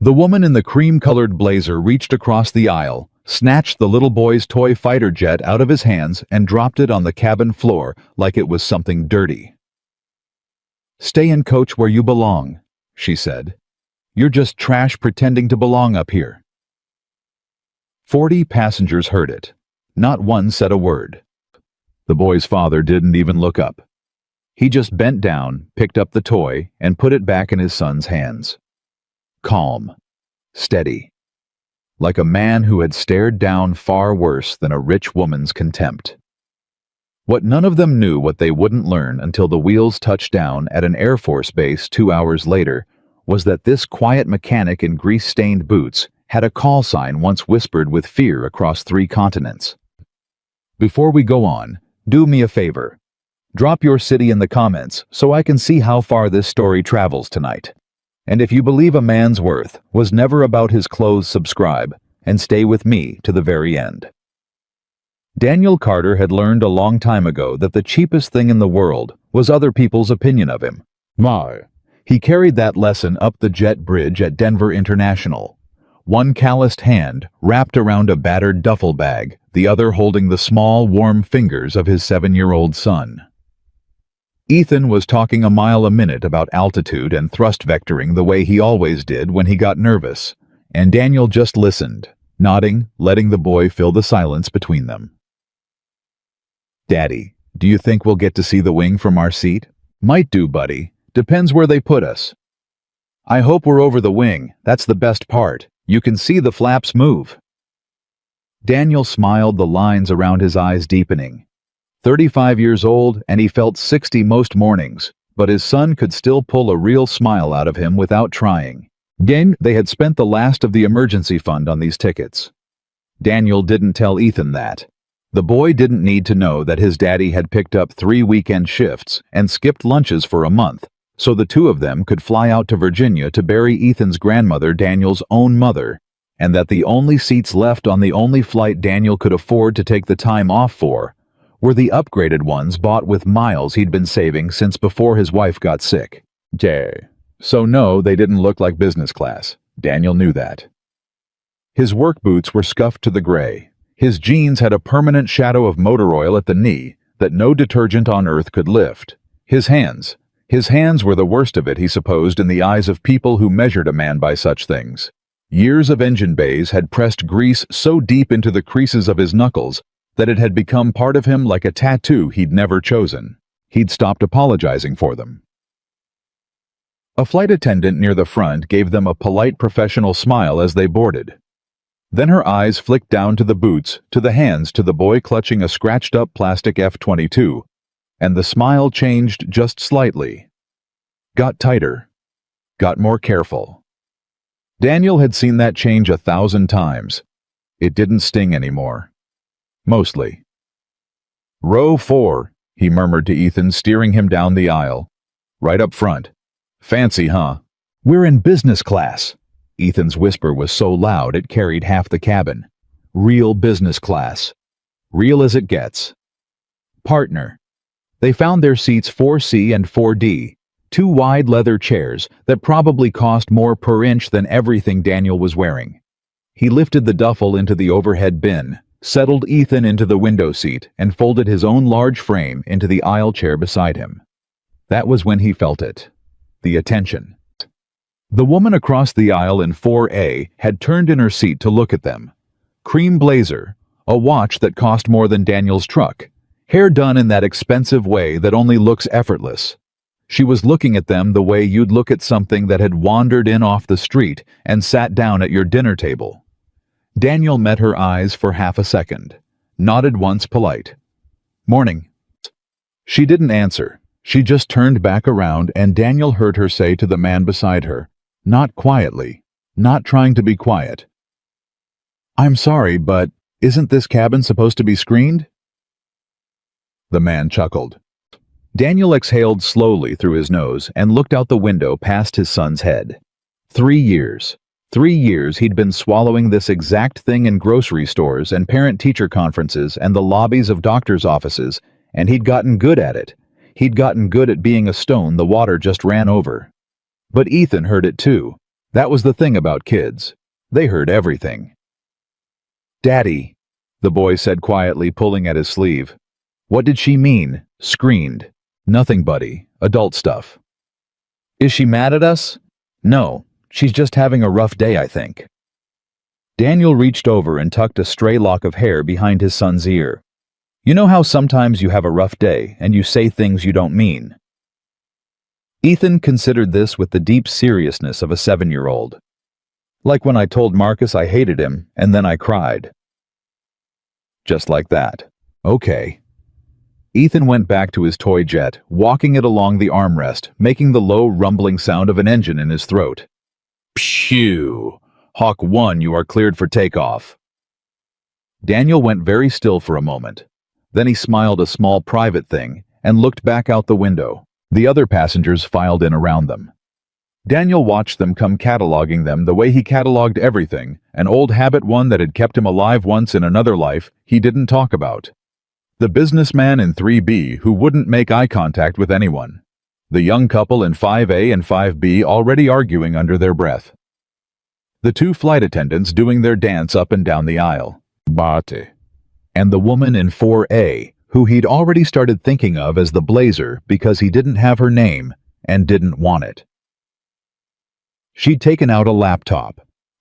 The woman in the cream-colored blazer reached across the aisle, snatched the little boy's toy fighter jet out of his hands and dropped it on the cabin floor like it was something dirty. "Stay and coach where you belong," she said. "You're just trash pretending to belong up here." 40 passengers heard it. Not one said a word. The boy's father didn't even look up. He just bent down, picked up the toy, and put it back in his son's hands. Calm, steady, like a man who had stared down far worse than a rich woman's contempt. What none of them knew, what they wouldn't learn until the wheels touched down at an Air Force base 2 hours later, was that this quiet mechanic in grease-stained boots had a call sign once whispered with fear across 3 continents. Before we go on, do me a favor. Drop your city in the comments so I can see how far this story travels tonight. And if you believe a man's worth was never about his clothes, subscribe and stay with me to the very end. Daniel Carter had learned a long time ago that the cheapest thing in the world was other people's opinion of him. He carried that lesson up the jet bridge at Denver International. One calloused hand wrapped around a battered duffel bag, the other holding the small, warm fingers of his 7-year-old son. Ethan was talking a mile a minute about altitude and thrust vectoring the way he always did when he got nervous, and Daniel just listened, nodding, letting the boy fill the silence between them. "Daddy, do you think we'll get to see the wing from our seat?" "Might do, buddy. Depends where they put us." "I hope we're over the wing. That's the best part. You can see the flaps move." Daniel smiled, the lines around his eyes deepening. 35 years old, and he felt 60 most mornings, but his son could still pull a real smile out of him without trying. They had spent the last of the emergency fund on these tickets. Daniel didn't tell Ethan that. The boy didn't need to know that his daddy had picked up 3 weekend shifts and skipped lunches for a month, so the 2 of them could fly out to Virginia to bury Ethan's grandmother, Daniel's own mother, and that the only seats left on the only flight Daniel could afford to take the time off for were the upgraded ones bought with miles he'd been saving since before his wife got sick. So no, they didn't look like business class. Daniel knew that. His work boots were scuffed to the gray. His jeans had a permanent shadow of motor oil at the knee that no detergent on earth could lift. His hands were the worst of it, he supposed, in the eyes of people who measured a man by such things. Years of engine bays had pressed grease so deep into the creases of his knuckles that it had become part of him, like a tattoo he'd never chosen. He'd stopped apologizing for them. A flight attendant near the front gave them a polite professional smile as they boarded. Then her eyes flicked down to the boots, to the hands, to the boy clutching a scratched-up plastic F-22, and the smile changed just slightly. Got tighter. Got more careful. Daniel had seen that change 1,000 times. It didn't sting anymore. Mostly. "Row 4, he murmured to Ethan, steering him down the aisle. "Right up front. Fancy, huh?" "We're in business class." Ethan's whisper was so loud it carried half the cabin. "Real business class. Real as it gets." "Partner." They found their seats 4C and 4D, 2 wide leather chairs that probably cost more per inch than everything Daniel was wearing. He lifted the duffel into the overhead bin, settled Ethan into the window seat, and folded his own large frame into the aisle chair beside him. That was when he felt it. The attention. The woman across the aisle in 4A had turned in her seat to look at them. Cream blazer, a watch that cost more than Daniel's truck, hair done in that expensive way that only looks effortless. She was looking at them the way you'd look at something that had wandered in off the street and sat down at your dinner table. Daniel met her eyes for half a second, nodded once, polite. "Morning." She didn't answer. She just turned back around, and Daniel heard her say to the man beside her, not quietly, not trying to be quiet, "I'm sorry, but isn't this cabin supposed to be screened?" The man chuckled. Daniel exhaled slowly through his nose and looked out the window past his son's head. 3 years. 3 years he'd been swallowing this exact thing in grocery stores and parent-teacher conferences and the lobbies of doctors' offices, and he'd gotten good at it. He'd gotten good at being a stone the water just ran over. But Ethan heard it too. That was the thing about kids. They heard everything. "Daddy," the boy said quietly, pulling at his sleeve. "What did she mean?" Screamed. "Nothing, buddy. Adult stuff." "Is she mad at us?" "No. She's just having a rough day, I think." Daniel reached over and tucked a stray lock of hair behind his son's ear. "You know how sometimes you have a rough day and you say things you don't mean?" Ethan considered this with the deep seriousness of a 7-year-old. "Like when I told Marcus I hated him and then I cried." Just like that. "Okay." Ethan went back to his toy jet, walking it along the armrest, making the low rumbling sound of an engine in his throat. "Phew! Hawk 1, you are cleared for takeoff." Daniel went very still for a moment. Then he smiled a small private thing and looked back out the window. The other passengers filed in around them. Daniel watched them come, cataloging them the way he cataloged everything, an old habit, one that had kept him alive once in another life he didn't talk about. The businessman in 3B who wouldn't make eye contact with anyone. The young couple in 5A and 5B already arguing under their breath. The 2 flight attendants doing their dance up and down the aisle. Bate. And the woman in 4A, who he'd already started thinking of as the Blazer because he didn't have her name and didn't want it. She'd taken out a laptop.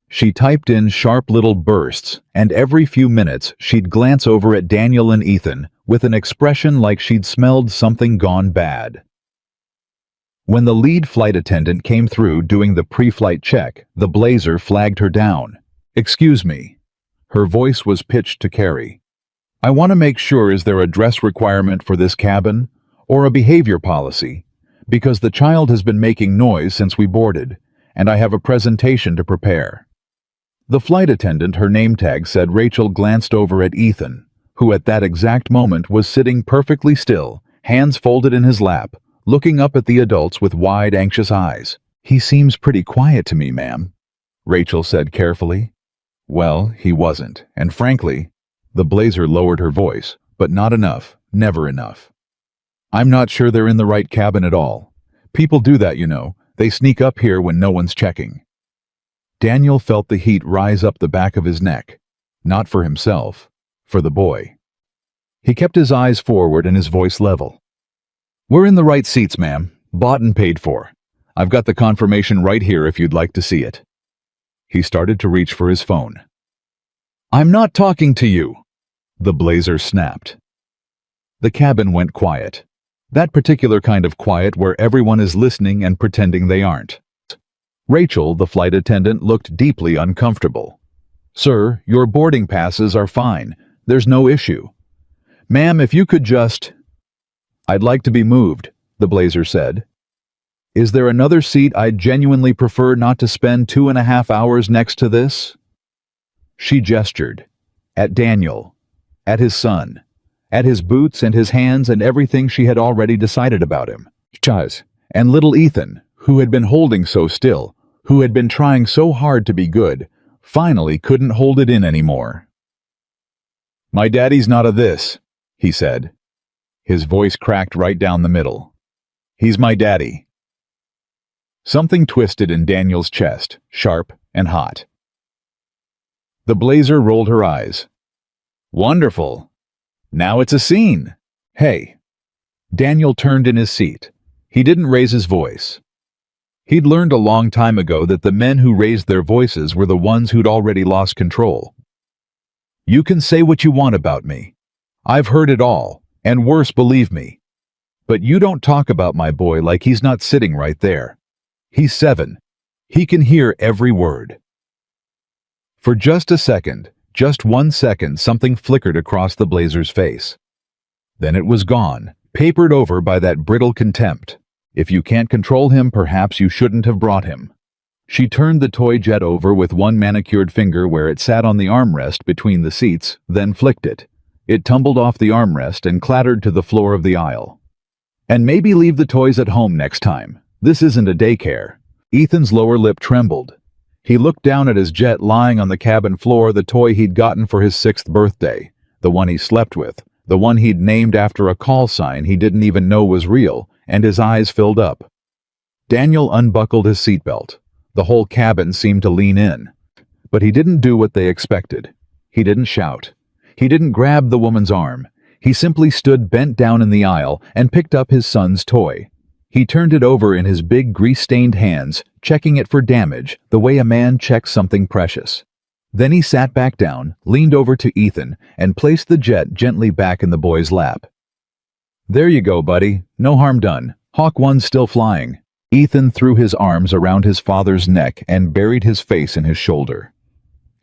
She typed in sharp little bursts, and every few minutes she'd glance over at Daniel and Ethan with an expression like she'd smelled something gone bad. When the lead flight attendant came through doing the pre-flight check, the Blazer flagged her down. "Excuse me." Her voice was pitched to Carrie. "I want to make sure, is there a dress requirement for this cabin, or a behavior policy? Because the child has been making noise since we boarded, and I have a presentation to prepare." The flight attendant, her name tag said Rachel, glanced over at Ethan, who at that exact moment was sitting perfectly still, hands folded in his lap, looking up at the adults with wide, anxious eyes. "He seems pretty quiet to me, ma'am," Rachel said carefully. Well, he wasn't, and frankly, the Blazer lowered her voice, but not enough, never enough. "I'm not sure they're in the right cabin at all. People do that, you know. They sneak up here when no one's checking." Daniel felt the heat rise up the back of his neck, not for himself, for the boy. He kept his eyes forward and his voice level. "We're in the right seats, ma'am. Bought and paid for. I've got the confirmation right here if you'd like to see it." He started to reach for his phone. "I'm not talking to you," the Blazer snapped. The cabin went quiet. That particular kind of quiet where everyone is listening and pretending they aren't. Rachel, the flight attendant, looked deeply uncomfortable. "Sir, your boarding passes are fine. There's no issue. Ma'am, if you could just—" "I'd like to be moved," the Blazer said. "Is there another seat? I'd genuinely prefer not to spend 2.5 hours next to this." She gestured. At Daniel. At his son. At his boots and his hands and everything she had already decided about him. Chaz. And little Ethan, who had been holding so still, who had been trying so hard to be good, finally couldn't hold it in anymore. "My daddy's not of this," he said. His voice cracked right down the middle. "He's my daddy." Something twisted in Daniel's chest, sharp and hot. The Blazer rolled her eyes. "Wonderful. Now it's a scene. Hey." Daniel turned in his seat. He didn't raise his voice. He'd learned a long time ago that the men who raised their voices were the ones who'd already lost control. "You can say what you want about me. I've heard it all, and worse, believe me. But you don't talk about my boy like he's not sitting right there. He's 7. He can hear every word." For just a second, just 1 second, something flickered across the Blazer's face. Then it was gone, papered over by that brittle contempt. If you can't control him, perhaps you shouldn't have brought him. She turned the toy jet over with one manicured finger where it sat on the armrest between the seats, then flicked it. It tumbled off the armrest and clattered to the floor of the aisle. "And maybe leave the toys at home next time. This isn't a daycare." Ethan's lower lip trembled. He looked down at his jet lying on the cabin floor, the toy he'd gotten for his 6th birthday, the one he slept with, the one he'd named after a call sign he didn't even know was real, and his eyes filled up. Daniel unbuckled his seatbelt, The whole cabin seemed to lean in. But he didn't do what they expected. He didn't shout. He didn't grab the woman's arm. He simply stood bent down in the aisle and picked up his son's toy. He turned it over in his big grease-stained hands, checking it for damage the way a man checks something precious. Then he sat back down, leaned over to Ethan, and placed the jet gently back in the boy's lap. "There you go, buddy. No harm done. Hawk 1's still flying." Ethan threw his arms around his father's neck and buried his face in his shoulder.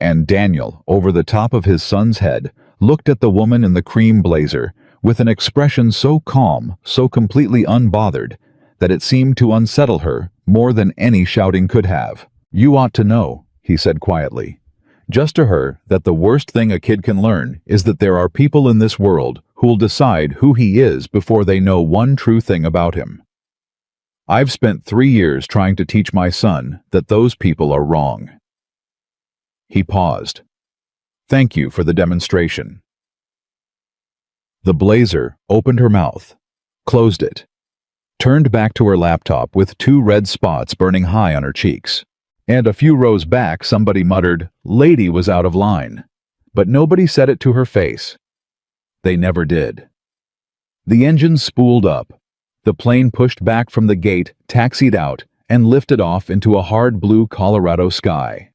And Daniel, over the top of his son's head, looked at the woman in the cream blazer with an expression so calm, so completely unbothered, that it seemed to unsettle her more than any shouting could have. "You ought to know," he said quietly, just to her, that the worst thing a kid can learn is that there are people in this world who'll decide who he is before they know one true thing about him. I've spent 3 years trying to teach my son that those people are wrong. He paused. "Thank you for the demonstration." The blazer opened her mouth, closed it, turned back to her laptop with 2 red spots burning high on her cheeks. And a few rows back somebody muttered, "Lady was out of line." But nobody said it to her face. They never did. The engines spooled up. The plane pushed back from the gate, taxied out, and lifted off into a hard blue Colorado sky.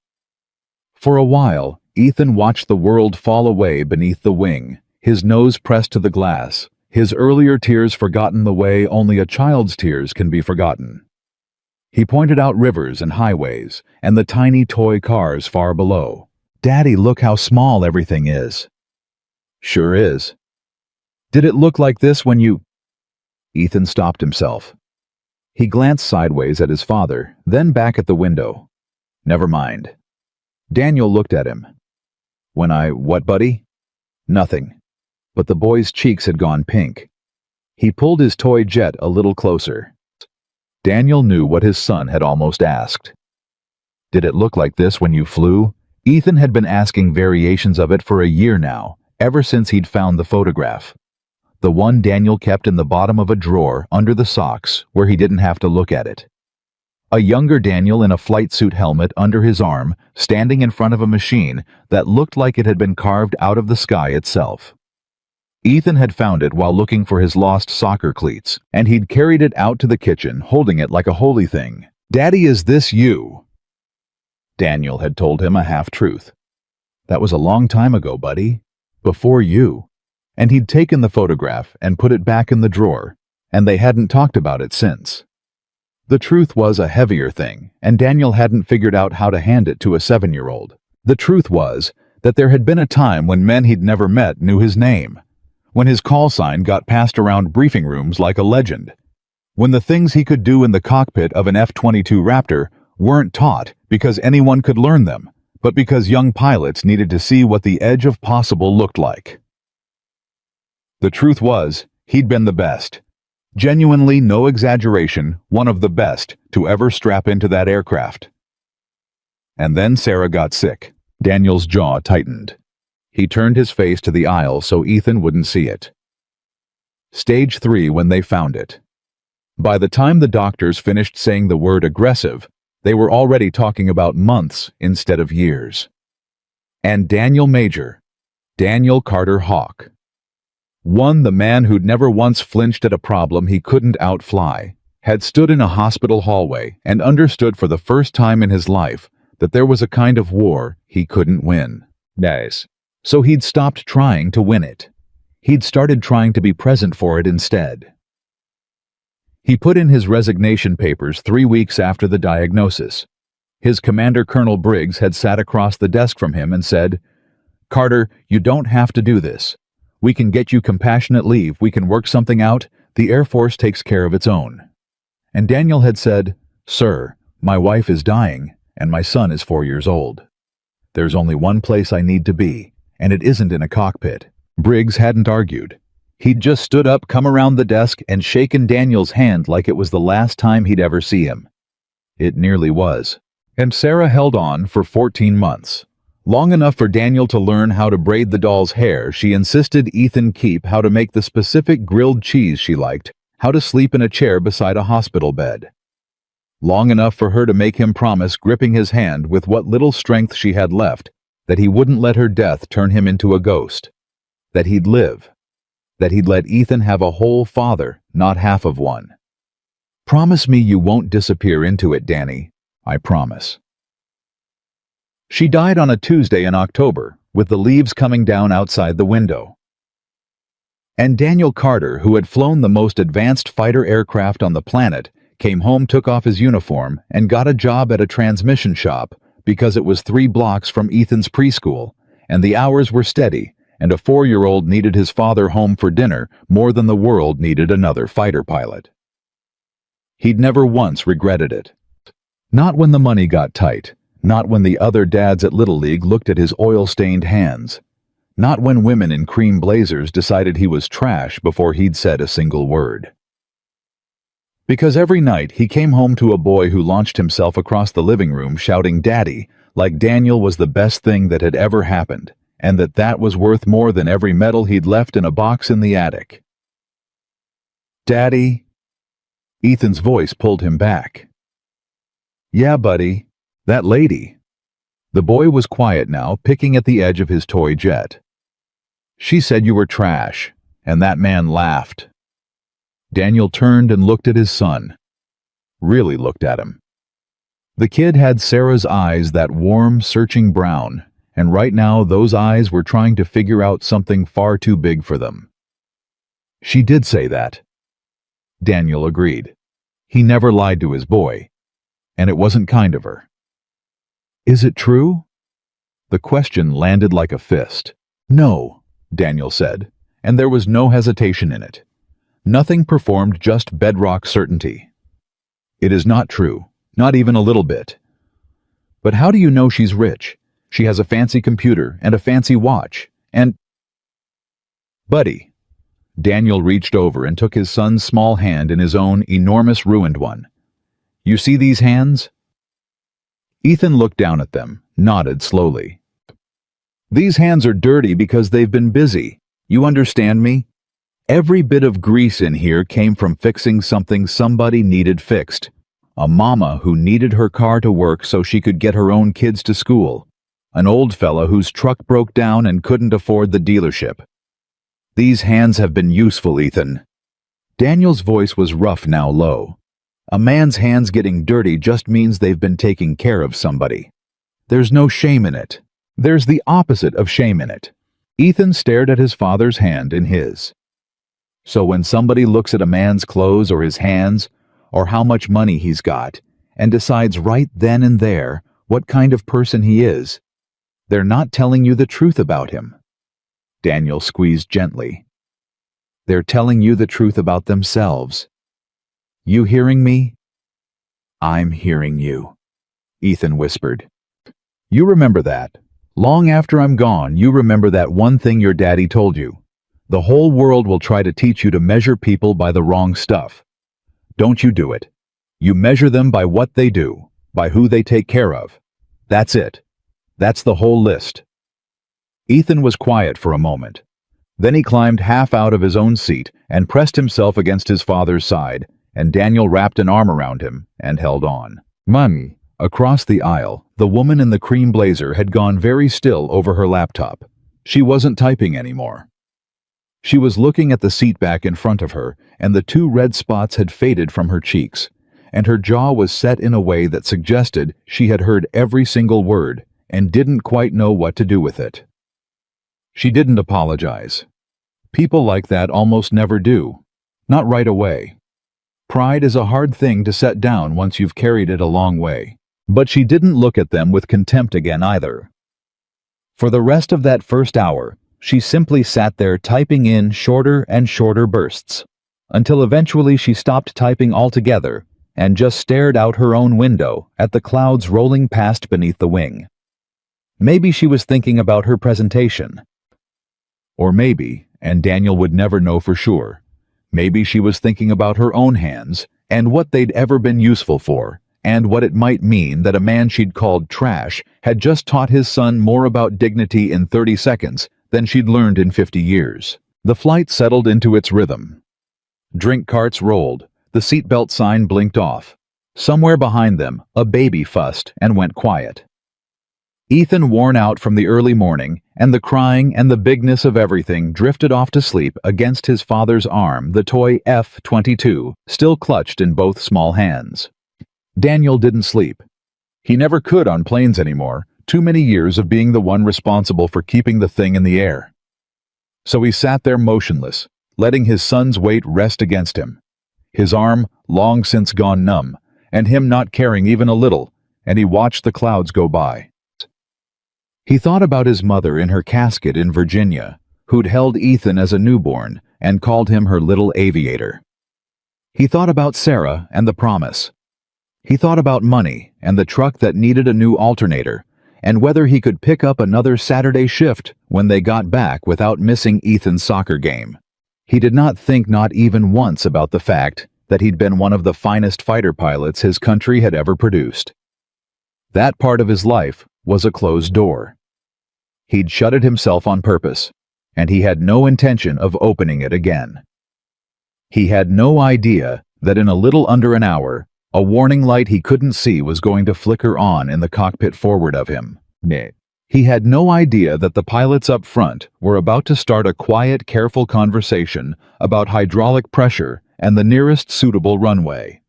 For a while, Ethan watched the world fall away beneath the wing, his nose pressed to the glass, his earlier tears forgotten the way only a child's tears can be forgotten. He pointed out rivers and highways, and the tiny toy cars far below. "Daddy, look how small everything is." "Sure is." "Did it look like this when you—" Ethan stopped himself. He glanced sideways at his father, then back at the window. "Never mind." Daniel looked at him. What, buddy?" "Nothing." But the boy's cheeks had gone pink. He pulled his toy jet a little closer. Daniel knew what his son had almost asked. "Did it look like this when you flew?" Ethan had been asking variations of it for a year now, ever since he'd found the photograph. The one Daniel kept in the bottom of a drawer under the socks where he didn't have to look at it. A younger Daniel in a flight suit helmet under his arm, standing in front of a machine that looked like it had been carved out of the sky itself. Ethan had found it while looking for his lost soccer cleats, and he'd carried it out to the kitchen, holding it like a holy thing. "Daddy, is this you?" Daniel had told him a half-truth. "That was a long time ago, buddy. Before you." And he'd taken the photograph and put it back in the drawer, and they hadn't talked about it since. The truth was a heavier thing, and Daniel hadn't figured out how to hand it to a 7-year-old. The truth was that there had been a time when men he'd never met knew his name, when his call sign got passed around briefing rooms like a legend, when the things he could do in the cockpit of an F-22 Raptor weren't taught because anyone could learn them, but because young pilots needed to see what the edge of possible looked like. The truth was, he'd been the best. Genuinely, no exaggeration, one of the best to ever strap into that aircraft. And then Sarah got sick. Daniel's jaw tightened. He turned his face to the aisle so Ethan wouldn't see it. Stage 3 when they found it. By the time the doctors finished saying the word aggressive, they were already talking about months instead of years. And Daniel Major, Daniel Carter Hawk. The man who'd never once flinched at a problem he couldn't outfly, had stood in a hospital hallway and understood for the first time in his life that there was a kind of war he couldn't win. Nice. So he'd stopped trying to win it. He'd started trying to be present for it instead. He put in his resignation papers 3 weeks after the diagnosis. His commander, Colonel Briggs, had sat across the desk from him and said, "Carter, you don't have to do this. We can get you compassionate leave, we can work something out, the Air Force takes care of its own." And Daniel had said, "Sir, my wife is dying, and my son is 4 years old. There's only one place I need to be, and it isn't in a cockpit." Briggs hadn't argued. He'd just stood up, come around the desk, and shaken Daniel's hand like it was the last time he'd ever see him. It nearly was. And Sarah held on for 14 months. Long enough for Daniel to learn how to braid the doll's hair. She insisted Ethan keep how to make the specific grilled cheese she liked, how to sleep in a chair beside a hospital bed. long enough for her to make him promise, gripping his hand with what little strength she had left, that he wouldn't let her death turn him into a ghost, that he'd live, that he'd let Ethan have a whole father, not half of one. "Promise me you won't disappear into it, Danny. I promise." She died on a Tuesday in October, with the leaves coming down outside the window. And Daniel Carter, who had flown the most advanced fighter aircraft on the planet, came home, took off his uniform, and got a job at a transmission shop because it was 3 blocks from Ethan's preschool, and the hours were steady, and a 4-year-old needed his father home for dinner more than the world needed another fighter pilot. He'd never once regretted it. Not when the money got tight, not when the other dads at Little League looked at his oil-stained hands, not when women in cream blazers decided he was trash before he'd said a single word. Because every night he came home to a boy who launched himself across the living room shouting "Daddy," like Daniel was the best thing that had ever happened, and that was worth more than every medal he'd left in a box in the attic. "Daddy?" Ethan's voice pulled him back. "Yeah, buddy. That lady." The boy was quiet now, picking at the edge of his toy jet. "She said you were trash, and that man laughed." Daniel turned and looked at his son. Really looked at him. The kid had Sarah's eyes, that warm, searching brown, and right now those eyes were trying to figure out something far too big for them. "She did say that." Daniel agreed. He never lied to his boy, and it wasn't kind of her. "Is it true?" The question landed like a fist. "No," Daniel said, and there was no hesitation in it. Nothing performed, just bedrock certainty. "It is not true, not even a little bit." "But how do you know she's rich? She has a fancy computer and a fancy watch, and—" "Buddy." Daniel reached over and took his son's small hand in his own enormous, ruined one. "You see these hands?" Ethan looked down at them, nodded slowly. "These hands are dirty because they've been busy. You understand me? Every bit of grease in here came from fixing something somebody needed fixed. A mama who needed her car to work so she could get her own kids to school. An old fella whose truck broke down and couldn't afford the dealership. These hands have been useful, Ethan." Daniel's voice was rough, now low. "A man's hands getting dirty just means they've been taking care of somebody. There's no shame in it. There's the opposite of shame in it." Ethan stared at his father's hand in his. "So when somebody looks at a man's clothes or his hands, or how much money he's got, and decides right then and there what kind of person he is, they're not telling you the truth about him." Daniel squeezed gently. "They're telling you the truth about themselves. You hearing me?" "I'm hearing you," Ethan whispered. "You remember that. Long after I'm gone, you remember that one thing your daddy told you. The whole world will try to teach you to measure people by the wrong stuff. Don't you do it. You measure them by what they do, by who they take care of. That's it. That's the whole list." Ethan was quiet for a moment. Then he climbed half out of his own seat and pressed himself against his father's side, and Daniel wrapped an arm around him and held on. "Mommy." Across the aisle, the woman in the cream blazer had gone very still over her laptop. She wasn't typing anymore. She was looking at the seat back in front of her, and the 2 red spots had faded from her cheeks, and her jaw was set in a way that suggested she had heard every single word and didn't quite know what to do with it. She didn't apologize. People like that almost never do. Not right away. Pride is a hard thing to set down once you've carried it a long way. But she didn't look at them with contempt again either. For the rest of that first hour, she simply sat there typing in shorter and shorter bursts, until eventually she stopped typing altogether and just stared out her own window at the clouds rolling past beneath the wing. Maybe she was thinking about her presentation. Or maybe, and Daniel would never know for sure, maybe she was thinking about her own hands and what they'd ever been useful for, and what it might mean that a man she'd called trash had just taught his son more about dignity in 30 seconds than she'd learned in 50 years. The flight settled into its rhythm. Drink carts rolled, the seatbelt sign blinked off, Somewhere behind them, a baby fussed and went quiet. Ethan, worn out from the early morning, and the crying and the bigness of everything, drifted off to sleep against his father's arm, the toy F-22 still clutched in both small hands. Daniel didn't sleep. He never could on planes anymore, too many years of being the one responsible for keeping the thing in the air. So he sat there motionless, letting his son's weight rest against him. His arm long since gone numb, and him not caring even a little, and he watched the clouds go by. He thought about his mother in her casket in Virginia, who'd held Ethan as a newborn and called him her little aviator. He thought about Sarah and the promise. He thought about money and the truck that needed a new alternator, and whether he could pick up another Saturday shift when they got back without missing Ethan's soccer game. He did not think not even once about the fact that he'd been one of the finest fighter pilots his country had ever produced. That part of his life was a closed door. He'd shut it himself on purpose, and he had no intention of opening it again. He had no idea that in a little under an hour, a warning light he couldn't see was going to flicker on in the cockpit forward of him. He had no idea that the pilots up front were about to start a quiet, careful conversation about hydraulic pressure and the nearest suitable runway.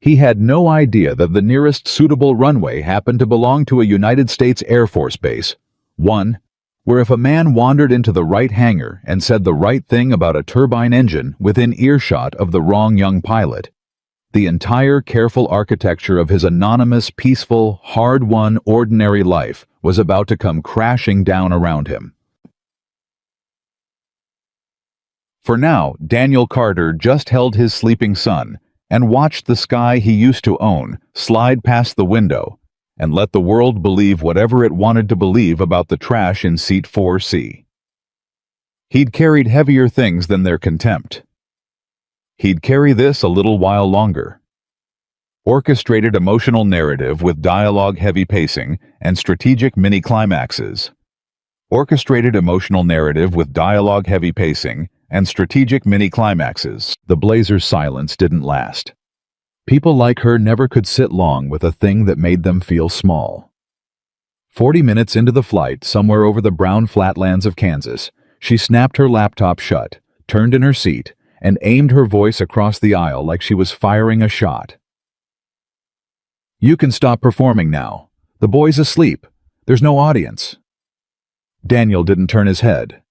He had no idea that the nearest suitable runway happened to belong to a United States Air Force base, one where if a man wandered into the right hangar and said the right thing about a turbine engine within earshot of the wrong young pilot, the entire careful architecture of his anonymous, peaceful, hard-won, ordinary life was about to come crashing down around him. For now, Daniel Carter just held his sleeping son and watched the sky he used to own slide past the window and let the world believe whatever it wanted to believe about the trash in seat 4C. He'd carried heavier things than their contempt. He'd carry this a little while longer. Orchestrated emotional narrative with dialogue-heavy pacing and strategic mini-climaxes. Orchestrated emotional narrative with dialogue-heavy pacing and strategic mini-climaxes. The Blazer's silence didn't last. People like her never could sit long with a thing that made them feel small. 40 minutes into the flight, somewhere over the brown flatlands of Kansas, she snapped her laptop shut, turned in her seat, and aimed her voice across the aisle like she was firing a shot. "You can stop performing now. The boy's asleep. There's no audience." Daniel didn't turn his head.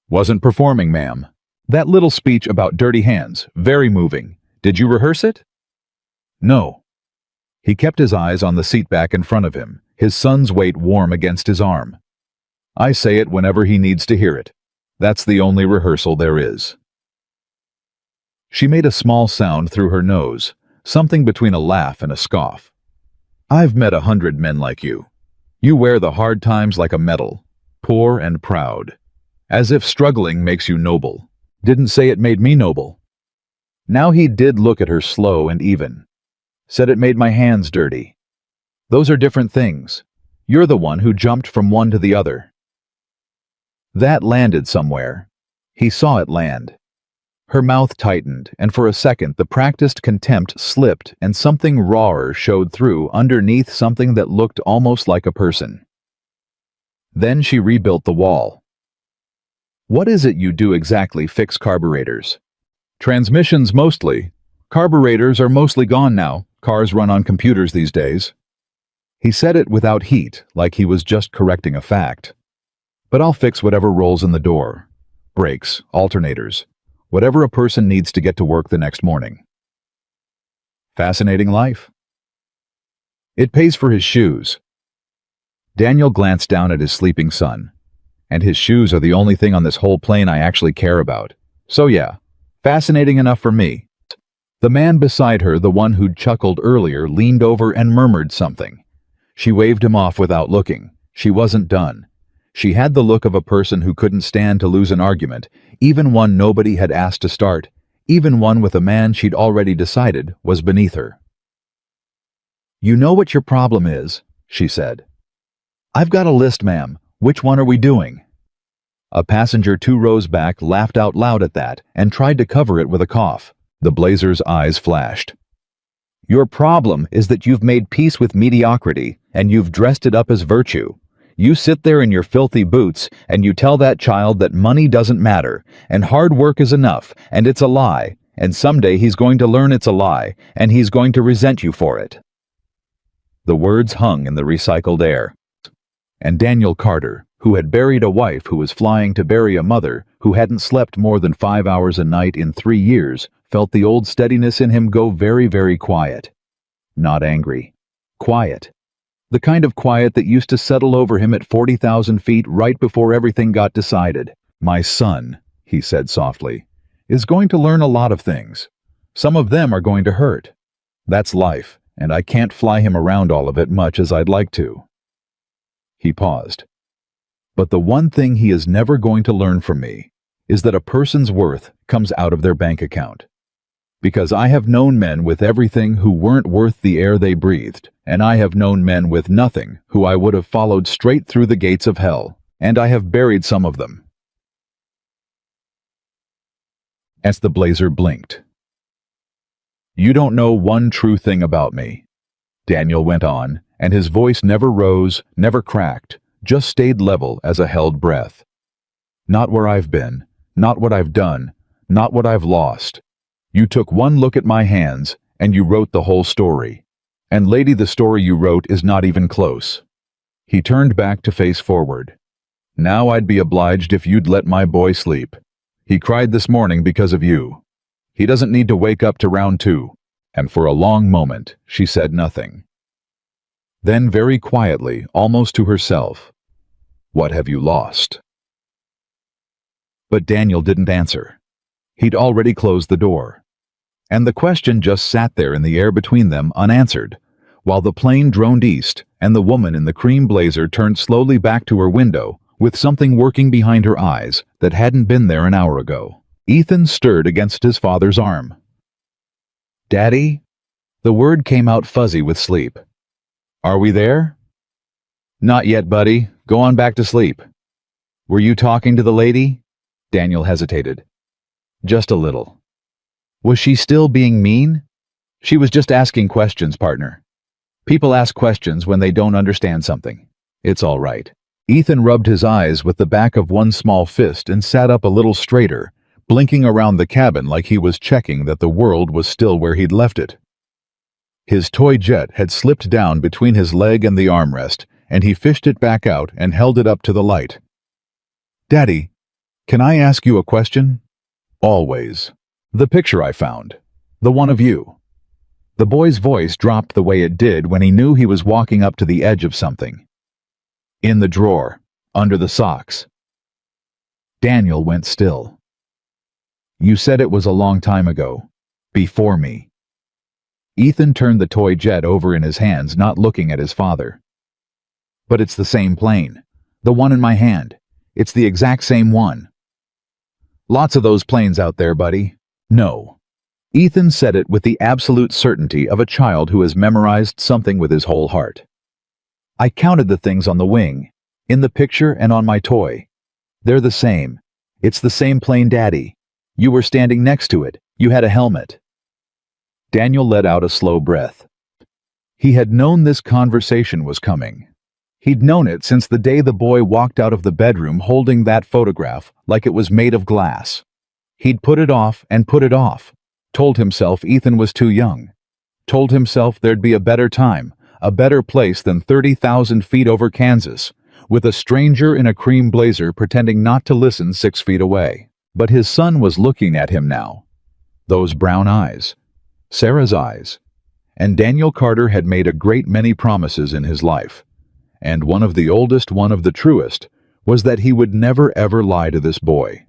"Wasn't performing, ma'am. That little speech about dirty hands, very moving. Did you rehearse it?" "No." He kept his eyes on the seat back in front of him, his son's weight warm against his arm. "I say it whenever he needs to hear it. That's the only rehearsal there is." She made a small sound through her nose, something between a laugh and a scoff. "I've met 100 men like you. You wear the hard times like a medal, poor and proud, as if struggling makes you noble. Didn't say it made me noble." Now he did look at her slow and even. "Said it made my hands dirty. Those are different things. You're the one who jumped from one to the other." That landed somewhere. He saw it land. Her mouth tightened, and for a second the practiced contempt slipped and something rawer showed through underneath something that looked almost like a person. Then she rebuilt the wall. "What is it you do exactly? Fix carburetors?" "Transmissions mostly. Carburetors are mostly gone now. Cars run on computers these days." He said it without heat, like he was just correcting a fact. "But I'll fix whatever rolls in the door. Brakes, alternators, whatever a person needs to get to work the next morning." Fascinating life. "It pays for his shoes." Daniel glanced down at his sleeping son. "And his shoes are the only thing on this whole plane I actually care about. So yeah, fascinating enough for me." The man beside her, the one who'd chuckled earlier, leaned over and murmured something. She waved him off without looking. She wasn't done. She had the look of a person who couldn't stand to lose an argument, even one nobody had asked to start, even one with a man she'd already decided was beneath her. "You know what your problem is," she said. "I've got a list, ma'am. Which one are we doing?" A passenger 2 rows back laughed out loud at that and tried to cover it with a cough. The Blazer's eyes flashed. Your problem is that you've made peace with mediocrity and you've dressed it up as virtue. You sit there in your filthy boots and you tell that child that money doesn't matter and hard work is enough and it's a lie, and someday he's going to learn it's a lie and he's going to resent you for it. The words hung in the recycled air. And Daniel Carter, who had buried a wife who was flying to bury a mother who hadn't slept more than 5 hours a night in 3 years, felt the old steadiness in him go very, very quiet. Not angry. Quiet. The kind of quiet that used to settle over him at 40,000 feet right before everything got decided. My son, he said softly, is going to learn a lot of things. Some of them are going to hurt. That's life, and I can't fly him around all of it much as I'd like to. He paused. But the one thing he is never going to learn from me is that a person's worth comes out of their bank account. Because I have known men with everything who weren't worth the air they breathed, and I have known men with nothing who I would have followed straight through the gates of hell, and I have buried some of them. As the blazer blinked. You don't know one true thing about me, Daniel went on, and his voice never rose, never cracked, just stayed level as a held breath. Not where I've been, not what I've done, not what I've lost. You took one look at my hands, and you wrote the whole story. And lady, the story you wrote is not even close. He turned back to face forward. Now I'd be obliged if you'd let my boy sleep. He cried this morning because of you. He doesn't need to wake up to round 2. And for a long moment, she said nothing. Then very quietly, almost to herself, what have you lost? But Daniel didn't answer. He'd already closed the door. And the question just sat there in the air between them unanswered, while the plane droned east and the woman in the cream blazer turned slowly back to her window with something working behind her eyes that hadn't been there an hour ago. Ethan stirred against his father's arm. Daddy? The word came out fuzzy with sleep. Are we there? Not yet, buddy. Go on back to sleep. Were you talking to the lady? Daniel hesitated. Just a little. Was she still being mean? She was just asking questions, partner. People ask questions when they don't understand something. It's all right. Ethan rubbed his eyes with the back of one small fist and sat up a little straighter, blinking around the cabin like he was checking that the world was still where he'd left it. His toy jet had slipped down between his leg and the armrest, and he fished it back out and held it up to the light. Daddy, can I ask you a question? Always. The picture I found. The one of you. The boy's voice dropped the way it did when he knew he was walking up to the edge of something. In the drawer, under the socks. Daniel went still. You said it was a long time ago. Before me. Ethan turned the toy jet over in his hands, not looking at his father. But it's the same plane. The one in my hand. It's the exact same one. Lots of those planes out there, buddy. No. Ethan said it with the absolute certainty of a child who has memorized something with his whole heart. I counted the things on the wing, in the picture and on my toy. They're the same. It's the same plane, Daddy. You were standing next to it. You had a helmet. Daniel let out a slow breath. He had known this conversation was coming. He'd known it since the day the boy walked out of the bedroom holding that photograph like it was made of glass. He'd put it off and put it off, told himself Ethan was too young, told himself there'd be a better time, a better place than 30,000 feet over Kansas, with a stranger in a cream blazer pretending not to listen 6 feet away. But his son was looking at him now. Those brown eyes. Sarah's eyes. And Daniel Carter had made a great many promises in his life. And one of the oldest, one of the truest, was that he would never ever lie to this boy.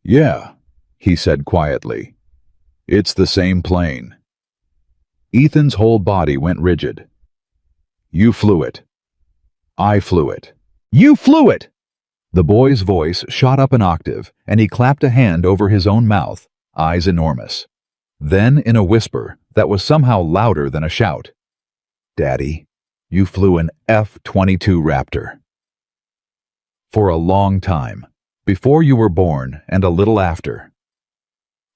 Yeah, he said quietly. It's the same plane. Ethan's whole body went rigid. You flew it. I flew it. You flew it! The boy's voice shot up an octave, and he clapped a hand over his own mouth, eyes enormous. Then, in a whisper that was somehow louder than a shout, Daddy, you flew an F-22 Raptor. For a long time, before you were born and a little after.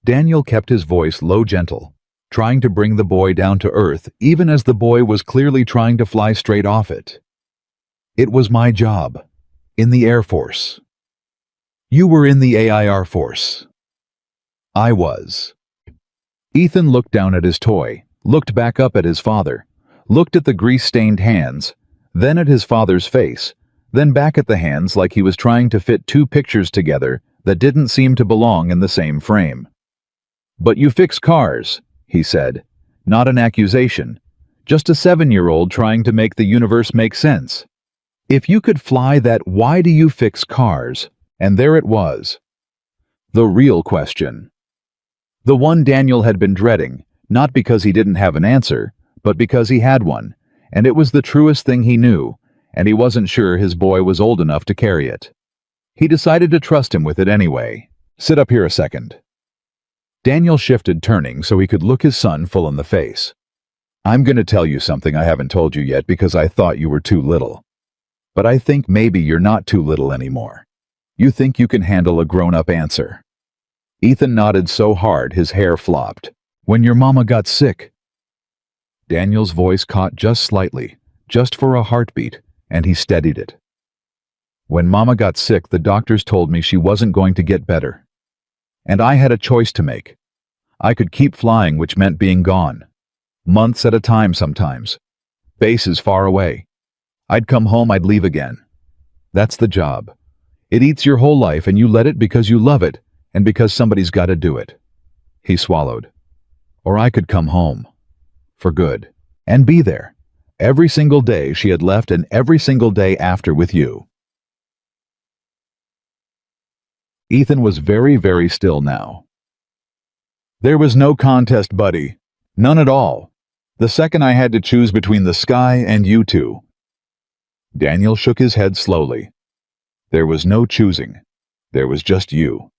Daniel kept his voice low, gentle, trying to bring the boy down to earth even as the boy was clearly trying to fly straight off it. It was my job. In the Air Force. You were in the AIR Force. I was. Ethan looked down at his toy, looked back up at his father, looked at the grease-stained hands, then at his father's face, then back at the hands like he was trying to fit two pictures together that didn't seem to belong in the same frame. "But you fix cars," he said. Not an accusation, just a 7-year-old trying to make the universe make sense. If you could fly that "why do you fix cars?" And there it was. The real question. The one Daniel had been dreading, not because he didn't have an answer, but because he had one, and it was the truest thing he knew, and he wasn't sure his boy was old enough to carry it. He decided to trust him with it anyway. "Sit up here a second." Daniel shifted, turning so he could look his son full in the face. "I'm going to tell you something I haven't told you yet because I thought you were too little. But I think maybe you're not too little anymore. You think you can handle a grown-up answer." Ethan nodded so hard his hair flopped. "When your mama got sick." Daniel's voice caught just slightly, just for a heartbeat, and he steadied it. "When mama got sick, the doctors told me she wasn't going to get better. And I had a choice to make. I could keep flying, which meant being gone. Months at a time sometimes. Bases far away. I'd come home, I'd leave again. That's the job. It eats your whole life and you let it because you love it and because somebody's got to do it." He swallowed. "Or I could come home. For good. And be there. Every single day she had left and every single day after with you." Ethan was very, very still now. "There was no contest, buddy. None at all. The second I had to choose between the sky and you two." Daniel shook his head slowly. "There was no choosing. There was just you.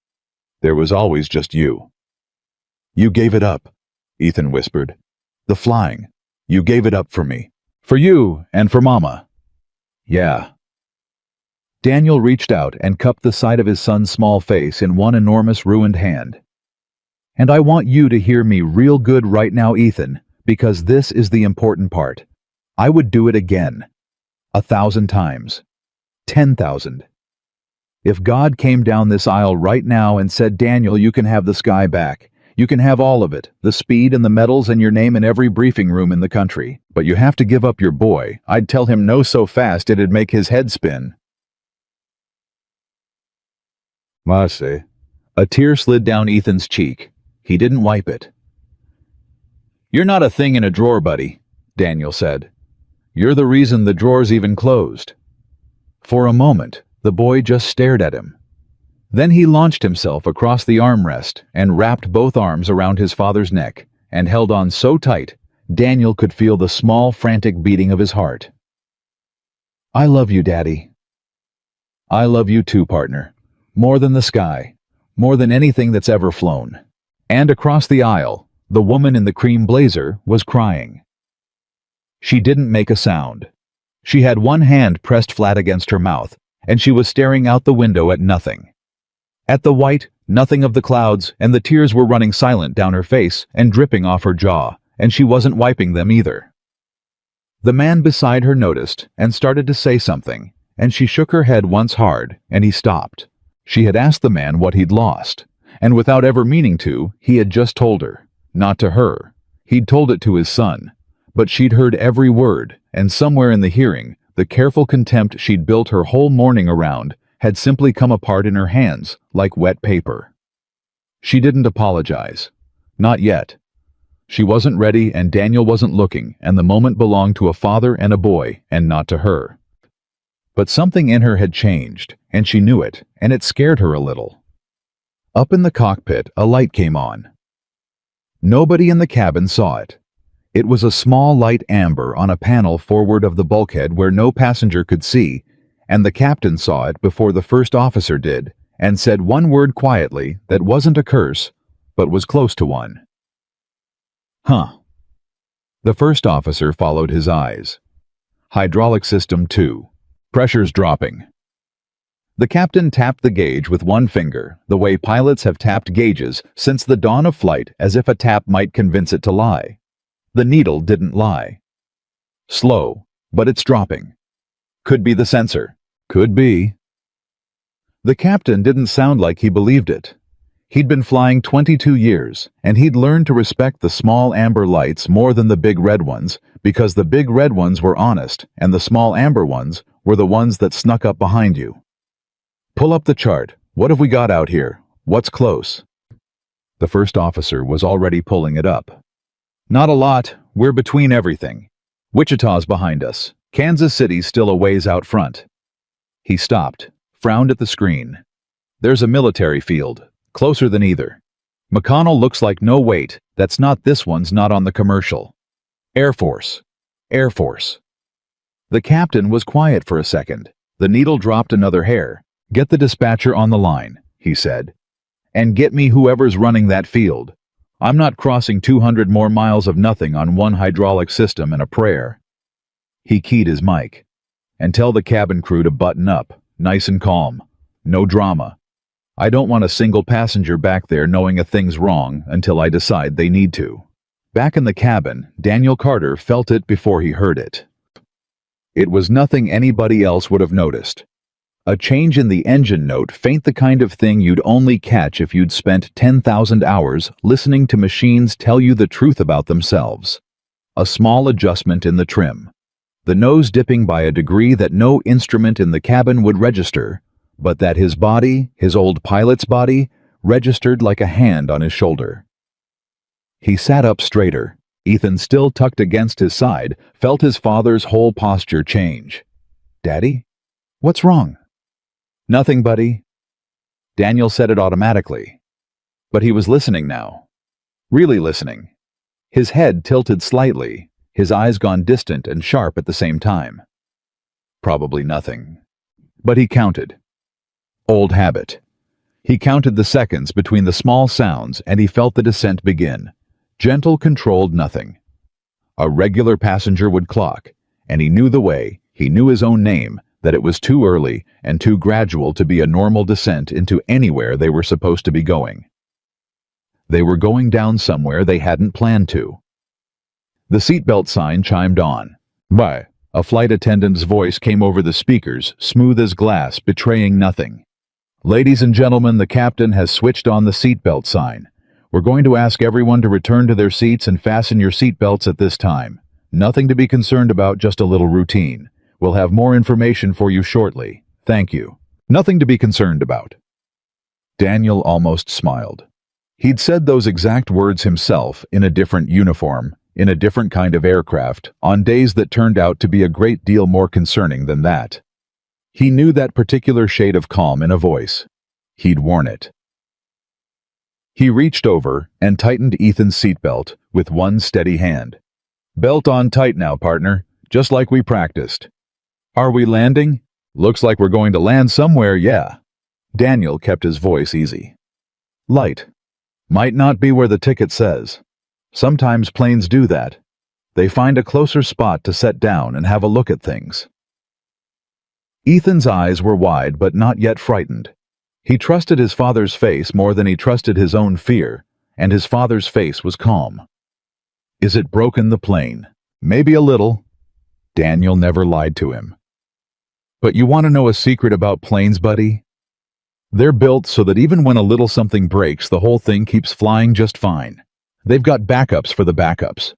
There was always just you." "You gave it up," Ethan whispered. "The flying. You gave it up for me. For you and for Mama." "Yeah." Daniel reached out and cupped the side of his son's small face in one enormous ruined hand. "And I want you to hear me real good right now, Ethan, because this is the important part. I would do it again. 1,000 times. 10,000. If God came down this aisle right now and said, 'Daniel, you can have the sky back. You can have all of it, the speed and the medals and your name in every briefing room in the country. But you have to give up your boy,' I'd tell him no so fast it'd make his head spin." Marcy. A tear slid down Ethan's cheek. He didn't wipe it. "You're not a thing in a drawer, buddy," Daniel said. "You're the reason the drawer's even closed." For a moment, the boy just stared at him. Then he launched himself across the armrest and wrapped both arms around his father's neck and held on so tight, Daniel could feel the small, frantic beating of his heart. "I love you, Daddy." "I love you too, partner. More than the sky. More than anything that's ever flown." And across the aisle, the woman in the cream blazer was crying. She didn't make a sound. She had one hand pressed flat against her mouth, and she was staring out the window at nothing. At the white, nothing of the clouds, and the tears were running silent down her face and dripping off her jaw, and she wasn't wiping them either. The man beside her noticed and started to say something, and she shook her head once hard, and he stopped. She had asked the man what he'd lost, and without ever meaning to, he had just told her. Not to her. He'd told it to his son. But she'd heard every word, and somewhere in the hearing, the careful contempt she'd built her whole morning around had simply come apart in her hands like wet paper. She didn't apologize. Not yet. She wasn't ready, and Daniel wasn't looking, and the moment belonged to a father and a boy, and not to her. But something in her had changed, and she knew it, and it scared her a little. Up in the cockpit, a light came on. Nobody in the cabin saw it. It was a small light amber on a panel forward of the bulkhead where no passenger could see, and the captain saw it before the first officer did, and said one word quietly that wasn't a curse, but was close to one. "Huh." The first officer followed his eyes. "Hydraulic system 2. Pressure's dropping." The captain tapped the gauge with one finger, the way pilots have tapped gauges since the dawn of flight, as if a tap might convince it to lie. The needle didn't lie. Slow, but it's dropping. Could be the sensor. Could be. The captain didn't sound like he believed it. He'd been flying 22 years, and he'd learned to respect the small amber lights more than the big red ones, because the big red ones were honest, and the small amber ones were the ones that snuck up behind you. Pull up the chart. What have we got out here? What's close? The first officer was already pulling it up. Not a lot. We're between everything. Wichita's behind us. Kansas City's still a ways out front. He stopped, frowned at the screen. There's a military field, closer than either. McConnell looks like no wait, that's not this one's not on the commercial. Air Force. Air Force. The captain was quiet for a second. The needle dropped another hair. Get the dispatcher on the line, he said. And get me whoever's running that field. I'm not crossing 200 more miles of nothing on one hydraulic system and a prayer. He keyed his mic. And tell the cabin crew to button up, nice and calm. No drama. I don't want a single passenger back there knowing a thing's wrong until I decide they need to. Back in the cabin, Daniel Carter felt it before he heard it. It was nothing anybody else would have noticed. A change in the engine note, faint, the kind of thing you'd only catch if you'd spent 10,000 hours listening to machines tell you the truth about themselves. A small adjustment in the trim. The nose dipping by a degree that no instrument in the cabin would register, but that his body, his old pilot's body, registered like a hand on his shoulder. He sat up straighter. Ethan, still tucked against his side, felt his father's whole posture change. Daddy? What's wrong? Nothing, buddy. Daniel said it automatically. But he was listening now. Really listening. His head tilted slightly, his eyes gone distant and sharp at the same time. Probably nothing. But he counted. Old habit. He counted the seconds between the small sounds, and he felt the descent begin. Gentle, controlled nothing. A regular passenger would clock, and he knew the way, he knew his own name, that it was too early and too gradual to be a normal descent into anywhere they were supposed to be going. They were going down somewhere they hadn't planned to. The seatbelt sign chimed on. Bye. A flight attendant's voice came over the speakers, smooth as glass, betraying nothing. Ladies and gentlemen, the captain has switched on the seatbelt sign. We're going to ask everyone to return to their seats and fasten your seatbelts at this time. Nothing to be concerned about, just a little routine. We'll have more information for you shortly. Thank you. Nothing to be concerned about. Daniel almost smiled. He'd said those exact words himself in a different uniform, in a different kind of aircraft, on days that turned out to be a great deal more concerning than that. He knew that particular shade of calm in a voice. He'd worn it. He reached over and tightened Ethan's seatbelt with one steady hand. Belt on tight now, partner, just like we practiced. Are we landing? Looks like we're going to land somewhere, yeah. Daniel kept his voice easy. Light. Might not be where the ticket says. Sometimes planes do that. They find a closer spot to set down and have a look at things. Ethan's eyes were wide but not yet frightened. He trusted his father's face more than he trusted his own fear, and his father's face was calm. Is it broken, the plane? Maybe a little. Daniel never lied to him. But you want to know a secret about planes, buddy? They're built so that even when a little something breaks, the whole thing keeps flying just fine. They've got backups for the backups.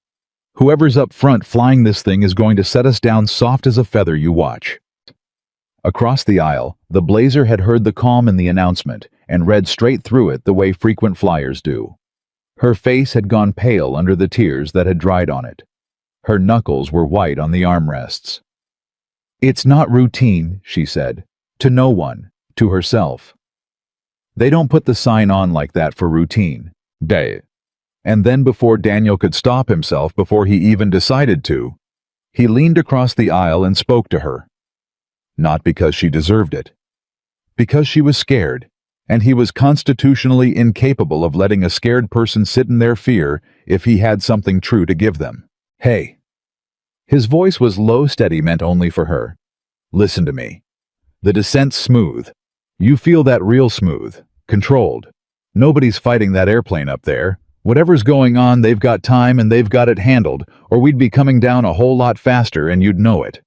Whoever's up front flying this thing is going to set us down soft as a feather, you watch. Across the aisle, the Blazer had heard the calm in the announcement and read straight through it the way frequent flyers do. Her face had gone pale under the tears that had dried on it. Her knuckles were white on the armrests. It's not routine, she said. To no one. To herself. They don't put the sign on like that for routine. Day. And then before Daniel could stop himself, before he even decided to, he leaned across the aisle and spoke to her. Not because she deserved it. Because she was scared, and he was constitutionally incapable of letting a scared person sit in their fear if he had something true to give them. Hey. His voice was low, steady, meant only for her. Listen to me. The descent's smooth. You feel that real smooth, controlled. Nobody's fighting that airplane up there. Whatever's going on, they've got time and they've got it handled, or we'd be coming down a whole lot faster and you'd know it.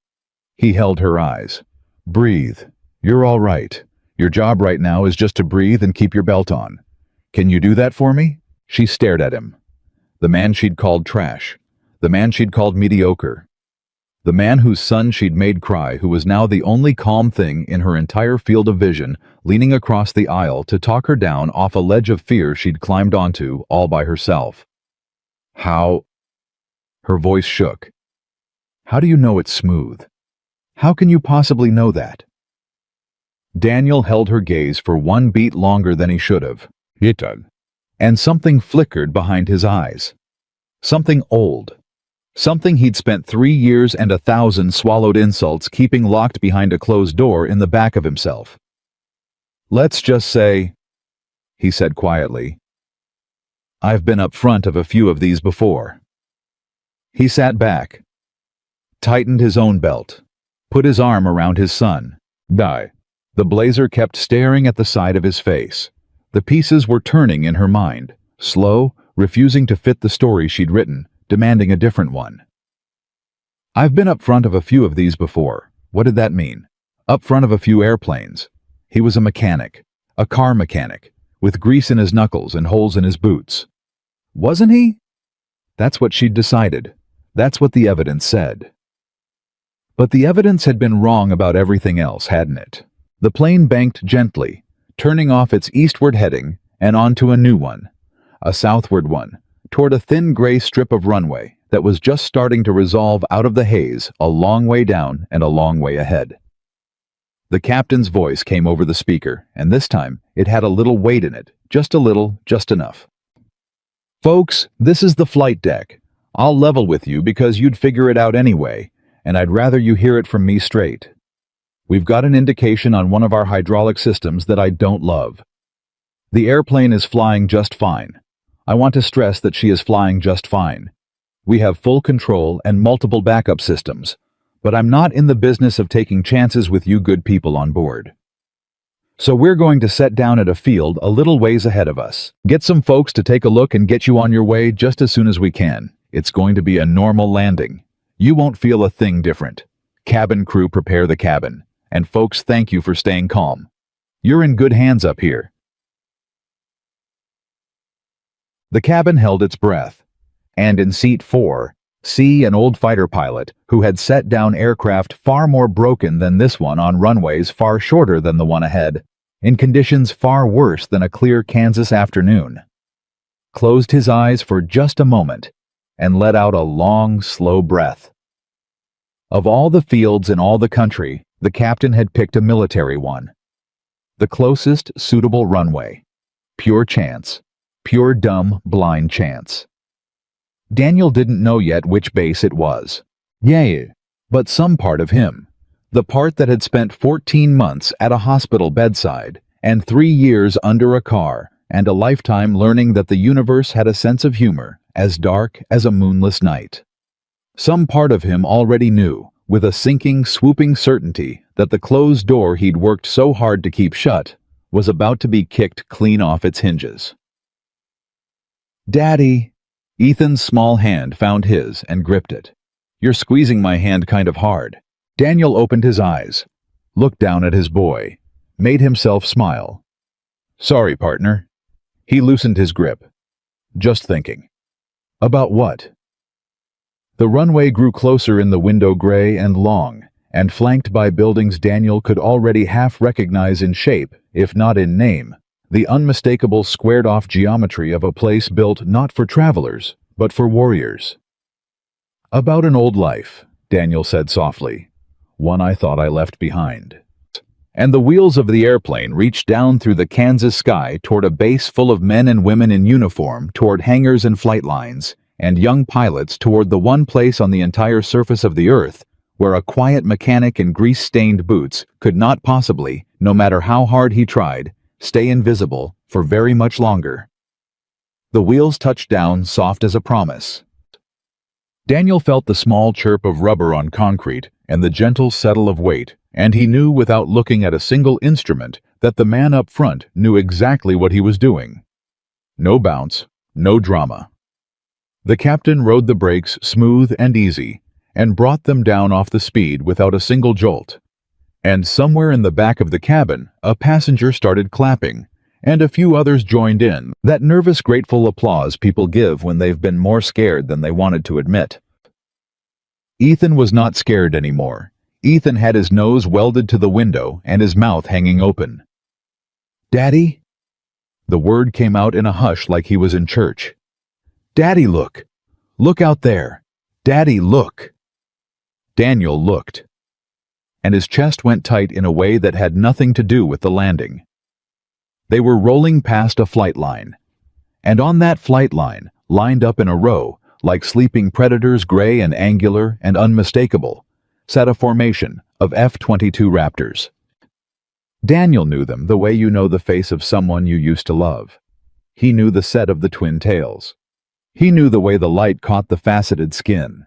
He held her eyes. Breathe. You're all right. Your job right now is just to breathe and keep your belt on. Can you do that for me? She stared at him. The man she'd called trash. The man she'd called mediocre. The man whose son she'd made cry, who was now the only calm thing in her entire field of vision, leaning across the aisle to talk her down off a ledge of fear she'd climbed onto all by herself. How? Her voice shook. How do you know it's smooth? How can you possibly know that? Daniel held her gaze for one beat longer than he should have. And something flickered behind his eyes. Something old. Something he'd spent 3 years and 1,000 swallowed insults keeping locked behind a closed door in the back of himself. Let's just say, he said quietly, I've been up front of a few of these before. He sat back, tightened his own belt, put his arm around his son. Die. The blazer kept staring at the side of his face. The pieces were turning in her mind, slow, refusing to fit the story she'd written, demanding a different one. I've been up front of a few of these before. What did that mean? Up front of a few airplanes. He was a mechanic, a car mechanic, with grease in his knuckles and holes in his boots. Wasn't he? That's what she'd decided. That's what the evidence said. But the evidence had been wrong about everything else, hadn't it? The plane banked gently, turning off its eastward heading and onto a new one, a southward one, toward a thin gray strip of runway that was just starting to resolve out of the haze a long way down and a long way ahead. The captain's voice came over the speaker, and this time it had a little weight in it, just a little, just enough. Folks, this is the flight deck. I'll level with you because you'd figure it out anyway, and I'd rather you hear it from me straight. We've got an indication on one of our hydraulic systems that I don't love. The airplane is flying just fine. I want to stress that she is flying just fine. We have full control and multiple backup systems, but I'm not in the business of taking chances with you good people on board. So we're going to set down at a field a little ways ahead of us. Get some folks to take a look and get you on your way just as soon as we can. It's going to be a normal landing. You won't feel a thing different. Cabin crew, prepare the cabin. And folks, thank you for staying calm. You're in good hands up here. The cabin held its breath, and in seat 4, C, an old fighter pilot who had set down aircraft far more broken than this one on runways far shorter than the one ahead, in conditions far worse than a clear Kansas afternoon, closed his eyes for just a moment and let out a long, slow breath. Of all the fields in all the country, the captain had picked a military one. The closest suitable runway. Pure chance. Pure dumb, blind chance. Daniel didn't know yet which base it was. Yeah, but some part of him. The part that had spent 14 months at a hospital bedside, and 3 years under a car, and a lifetime learning that the universe had a sense of humor, as dark as a moonless night. Some part of him already knew, with a sinking, swooping certainty, that the closed door he'd worked so hard to keep shut was about to be kicked clean off its hinges. Daddy! Ethan's small hand found his and gripped it. You're squeezing my hand kind of hard. Daniel opened his eyes, looked down at his boy, made himself smile. Sorry, partner. He loosened his grip. Just thinking. About what? The runway grew closer in the window, gray and long, and flanked by buildings Daniel could already half recognize in shape, if not in name. The unmistakable squared-off geometry of a place built not for travelers, but for warriors. About an old life, Daniel said softly, one I thought I left behind. And the wheels of the airplane reached down through the Kansas sky toward a base full of men and women in uniform, toward hangars and flight lines, and young pilots toward the one place on the entire surface of the earth where a quiet mechanic in grease-stained boots could not possibly, no matter how hard he tried, stay invisible for very much longer. The wheels touched down soft as a promise. Daniel felt the small chirp of rubber on concrete and the gentle settle of weight, and he knew without looking at a single instrument that the man up front knew exactly what he was doing. No bounce, no drama. The captain rode the brakes smooth and easy, and brought them down off the speed without a single jolt. And somewhere in the back of the cabin, a passenger started clapping, and a few others joined in, that nervous, grateful applause people give when they've been more scared than they wanted to admit. Ethan was not scared anymore. Ethan had his nose welded to the window and his mouth hanging open. "Daddy?" The word came out in a hush like he was in church. "Daddy, look! Look out there! Daddy, look!" Daniel looked, and his chest went tight in a way that had nothing to do with the landing. They were rolling past a flight line, and on that flight line, lined up in a row, like sleeping predators, gray and angular and unmistakable, sat a formation of F-22 Raptors. Daniel knew them the way you know the face of someone you used to love. He knew the set of the twin tails. He knew the way the light caught the faceted skin.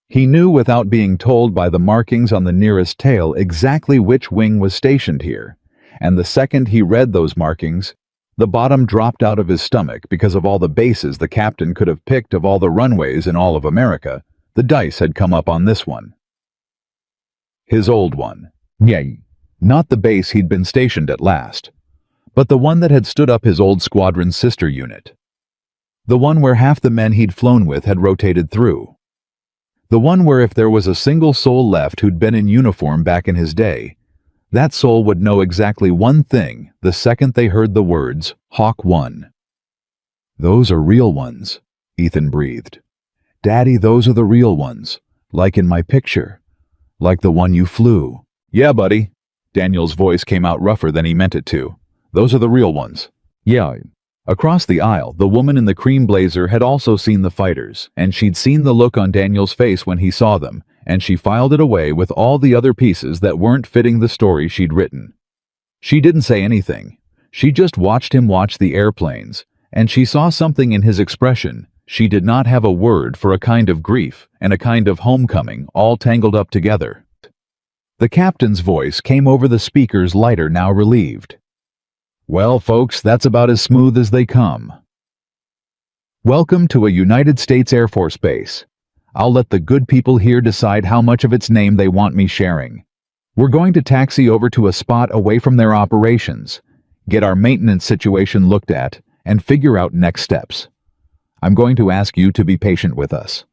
He knew without being told by the markings on the nearest tail exactly which wing was stationed here, and the second he read those markings, the bottom dropped out of his stomach because of all the bases the captain could have picked of all the runways in all of America. The dice had come up on this one. His old one. Yay. Not the base he'd been stationed at last, but the one that had stood up his old squadron's sister unit. The one where half the men he'd flown with had rotated through. The one where if there was a single soul left who'd been in uniform back in his day, that soul would know exactly one thing the second they heard the words, Hawk 1. "Those are real ones," Ethan breathed. "Daddy, those are the real ones, like in my picture, like the one you flew." "Yeah, buddy." Daniel's voice came out rougher than he meant it to. "Those are the real ones." "Yeah." Across the aisle, the woman in the cream blazer had also seen the fighters, and she'd seen the look on Daniel's face when he saw them, and she filed it away with all the other pieces that weren't fitting the story she'd written. She didn't say anything. She just watched him watch the airplanes, and she saw something in his expression. She did not have a word for a kind of grief and a kind of homecoming all tangled up together. The captain's voice came over the speakers lighter, now relieved. "Well, folks, that's about as smooth as they come. Welcome to a United States Air Force base. I'll let the good people here decide how much of its name they want me sharing. We're going to taxi over to a spot away from their operations, get our maintenance situation looked at, and figure out next steps. I'm going to ask you to be patient with us.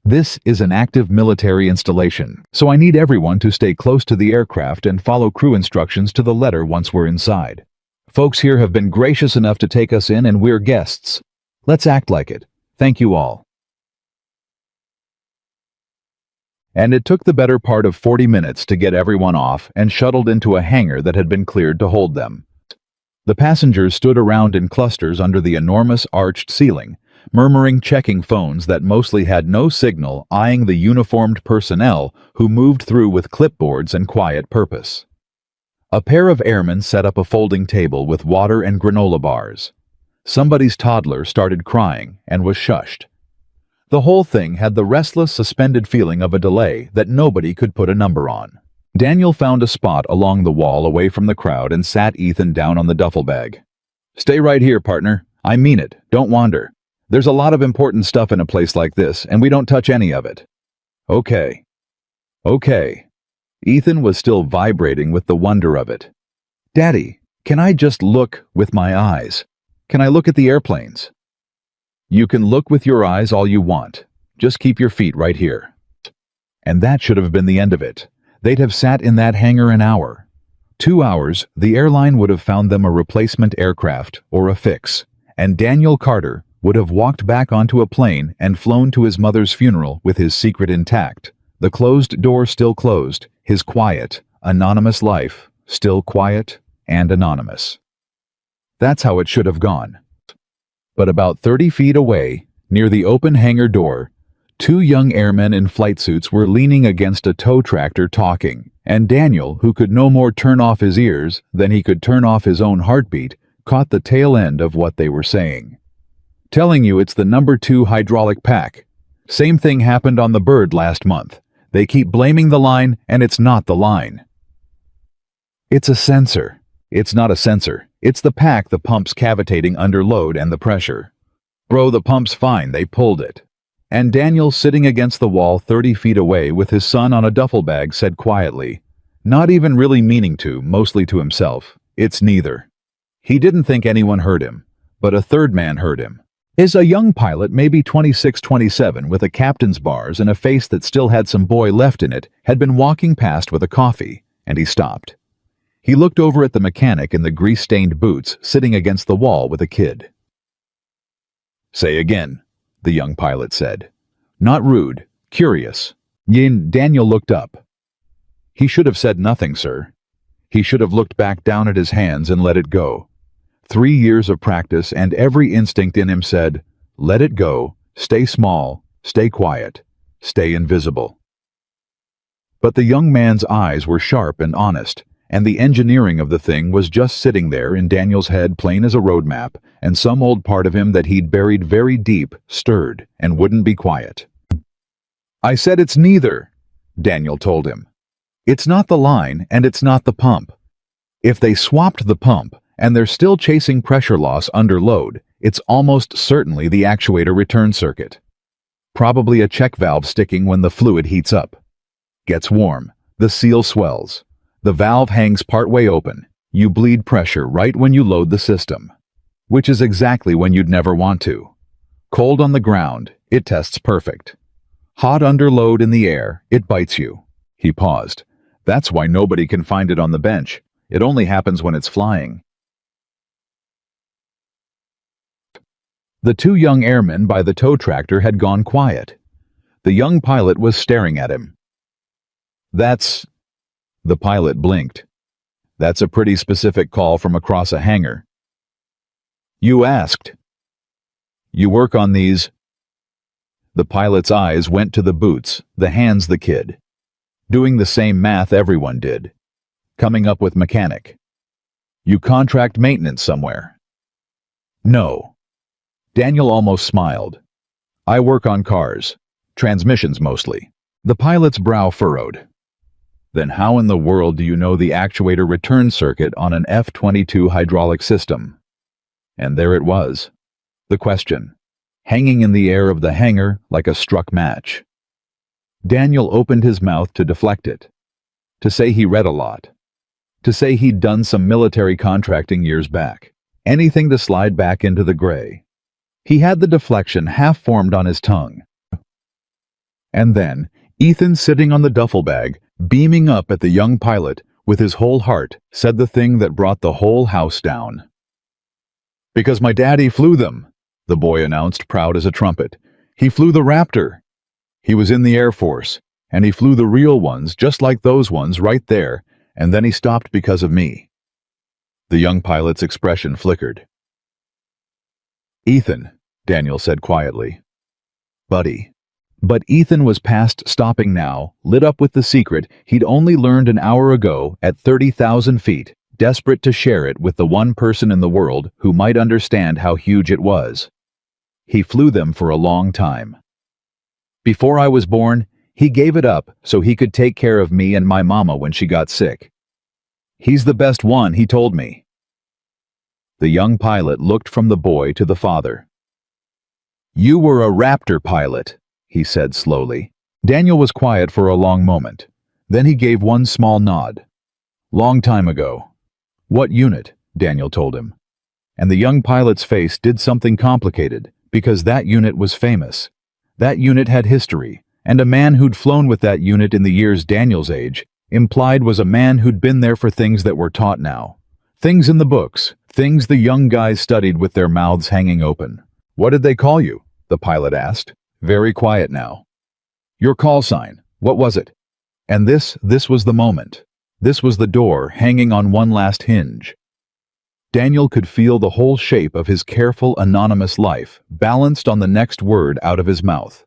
This is an active military installation, so I need everyone to stay close to the aircraft and follow crew instructions to the letter once we're inside. Folks here have been gracious enough to take us in, and we're guests. Let's act like it. Thank you all." And it took the better part of 40 minutes to get everyone off and shuttled into a hangar that had been cleared to hold them. The passengers stood around in clusters under the enormous arched ceiling, murmuring, checking phones that mostly had no signal, eyeing the uniformed personnel who moved through with clipboards and quiet purpose. A pair of airmen set up a folding table with water and granola bars. Somebody's toddler started crying and was shushed. The whole thing had the restless, suspended feeling of a delay that nobody could put a number on. Daniel found a spot along the wall away from the crowd and sat Ethan down on the duffel bag. "Stay right here, partner. I mean it. Don't wander. There's a lot of important stuff in a place like this, and we don't touch any of it." "Okay. Okay." Ethan was still vibrating with the wonder of it. "Daddy, can I just look with my eyes? Can I look at the airplanes?" "You can look with your eyes all you want. Just keep your feet right here." And that should have been the end of it. They'd have sat in that hangar an hour. 2 hours, the airline would have found them a replacement aircraft or a fix, and Daniel Carter would have walked back onto a plane and flown to his mother's funeral with his secret intact, the closed door still closed, his quiet, anonymous life still quiet and anonymous. That's how it should have gone. But about 30 feet away, near the open hangar door, 2 young airmen in flight suits were leaning against a tow tractor talking, and Daniel, who could no more turn off his ears than he could turn off his own heartbeat, caught the tail end of what they were saying. "Telling you it's the number 2 hydraulic pack. Same thing happened on the Bird last month. They keep blaming the line, and it's not the line. It's a sensor. It's not a sensor. It's the pack the pump's cavitating under load and the pressure. Bro, the pump's fine, they pulled it. And Daniel, sitting against the wall 30 feet away with his son on a duffel bag, said quietly, not even really meaning to, mostly to himself, it's neither. He didn't think anyone heard him, but a third man heard him. Is a young pilot, maybe 26, 27, with a captain's bars and a face that still had some boy left in it, had been walking past with a coffee, and he stopped. He looked over at the mechanic in the grease-stained boots sitting against the wall with a kid. Say again, the young pilot said. Not rude, curious. Daniel looked up. He should have said nothing, sir. He should have looked back down at his hands and let it go. 3 years of practice and every instinct in him said, let it go, stay small, stay quiet, stay invisible. But the young man's eyes were sharp and honest, and the engineering of the thing was just sitting there in Daniel's head plain as a road map, and some old part of him that he'd buried very deep stirred and wouldn't be quiet. I said it's neither, Daniel told him. It's not the line and it's not the pump. If they swapped the pump and they're still chasing pressure loss under load, it's almost certainly the actuator return circuit. Probably a check valve sticking when the fluid heats up. Gets warm, the seal swells. The valve hangs partway open. You bleed pressure right when you load the system, which is exactly when you'd never want to. Cold on the ground, it tests perfect. Hot under load in the air, it bites you. He paused. That's why nobody can find it on the bench. It only happens when it's flying. The 2 young airmen by the tow tractor had gone quiet. The young pilot was staring at him. That's... The pilot blinked. That's a pretty specific call from across a hangar. You asked. You work on these? The pilot's eyes went to the boots, the hands the kid. Doing the same math everyone did. Coming up with mechanic. You contract maintenance somewhere? No. Daniel almost smiled. I work on cars. Transmissions mostly. The pilot's brow furrowed. Then how in the world do you know the actuator return circuit on an F-22 hydraulic system? And there it was. The question, hanging in the air of the hangar like a struck match. Daniel opened his mouth to deflect it. To say he read a lot. To say he'd done some military contracting years back. Anything to slide back into the gray. He had the deflection half formed on his tongue. And then, Ethan, sitting on the duffel bag, beaming up at the young pilot with his whole heart, said the thing that brought the whole house down. Because my daddy flew them, the boy announced, proud as a trumpet. He flew the Raptor. He was in the Air Force, and he flew the real ones just like those ones right there, and then he stopped because of me. The young pilot's expression flickered. Ethan, Daniel said quietly. Buddy. But Ethan was past stopping now, lit up with the secret he'd only learned an hour ago at 30,000 feet, desperate to share it with the one person in the world who might understand how huge it was. He flew them for a long time. Before I was born, he gave it up so he could take care of me and my mama when she got sick. He's the best one, he told me. The young pilot looked from the boy to the father. You were a Raptor pilot, he said slowly. Daniel was quiet for a long moment. Then he gave one small nod. Long time ago. What unit? Daniel told him. And the young pilot's face did something complicated, because that unit was famous. That unit had history, and a man who'd flown with that unit in the years Daniel's age implied was a man who'd been there for things that were taught now. Things in the books, things the young guys studied with their mouths hanging open. What did they call you? The pilot asked. Very quiet now. Your call sign, what was it? And this was the moment. This was the door hanging on one last hinge. Daniel could feel the whole shape of his careful, anonymous life balanced on the next word out of his mouth.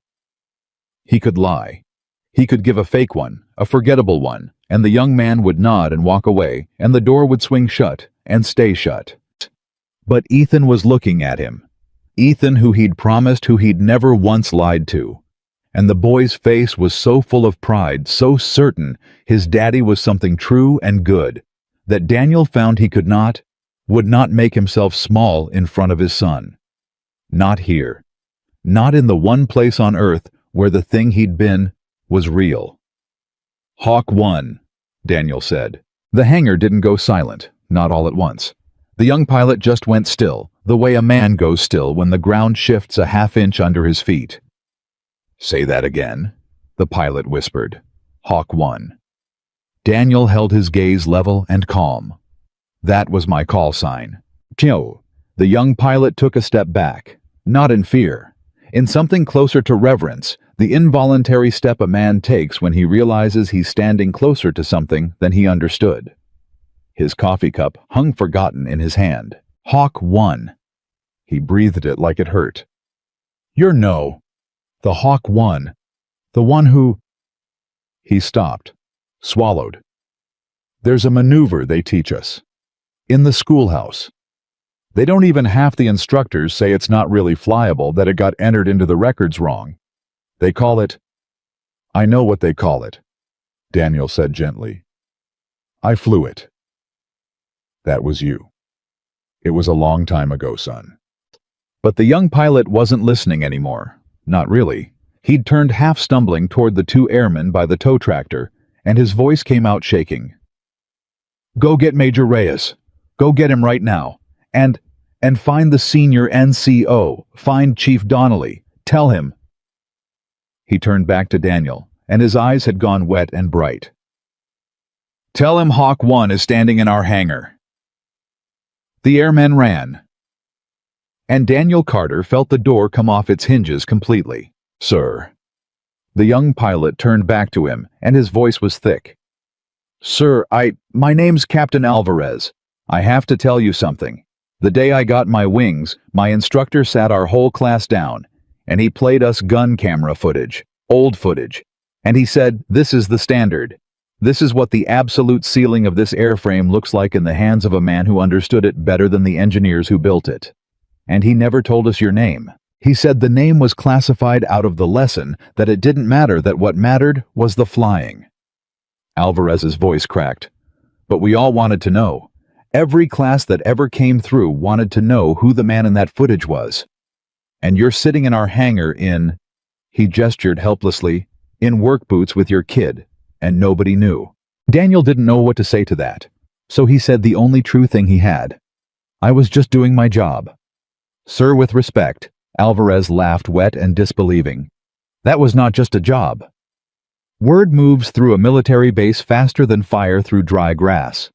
He could lie. He could give a fake one, a forgettable one, and the young man would nod and walk away, and the door would swing shut and stay shut. But Ethan was looking at him. Ethan, who he'd promised, who he'd never once lied to. And the boy's face was so full of pride, so certain his daddy was something true and good. that Daniel found he would not make himself small in front of his son. Not here. Not in the one place on Earth where the thing he'd been was real. Hawk 1, Daniel said. The hangar didn't go silent, not all at once. The young pilot just went still, the way a man goes still when the ground shifts a half-inch under his feet. Say that again, the pilot whispered. Hawk 1. Daniel held his gaze level and calm. That was my call sign. Tio. The young pilot took a step back, not in fear. In something closer to reverence, the involuntary step a man takes when he realizes he's standing closer to something than he understood. His coffee cup hung forgotten in his hand. Hawk 1. He breathed it like it hurt. You're no. The Hawk 1. The one who... He stopped, swallowed. There's a maneuver they teach us. In the schoolhouse. They don't even half the instructors say it's not really flyable, that it got entered into the records wrong. They call it... I know what they call it, Daniel said gently. I flew it. That was you. It was a long time ago, son. But the young pilot wasn't listening anymore. Not really. He'd turned half stumbling toward the two airmen by the tow tractor, and his voice came out shaking. Go get Major Reyes. Go get him right now. And find the senior NCO. Find Chief Donnelly. Tell him. He turned back to Daniel, and his eyes had gone wet and bright. Tell him Hawk 1 is standing in our hangar. The airmen ran, and Daniel Carter felt the door come off its hinges completely. Sir. The young pilot turned back to him, and his voice was thick. Sir, my name's Captain Alvarez. I have to tell you something. The day I got my wings, my instructor sat our whole class down, and he played us gun camera footage, old footage, and he said, this is the standard. This is what the absolute ceiling of this airframe looks like in the hands of a man who understood it better than the engineers who built it. And he never told us your name. He said the name was classified out of the lesson, that it didn't matter, that what mattered was the flying. Alvarez's voice cracked. But we all wanted to know. Every class that ever came through wanted to know who the man in that footage was. And you're sitting in our hangar in, he gestured helplessly, in work boots with your kid. And nobody knew. Daniel didn't know what to say to that, so he said the only true thing he had. I was just doing my job. Sir, with respect, Alvarez laughed wet and disbelieving. That was not just a job. Word moves through a military base faster than fire through dry grass.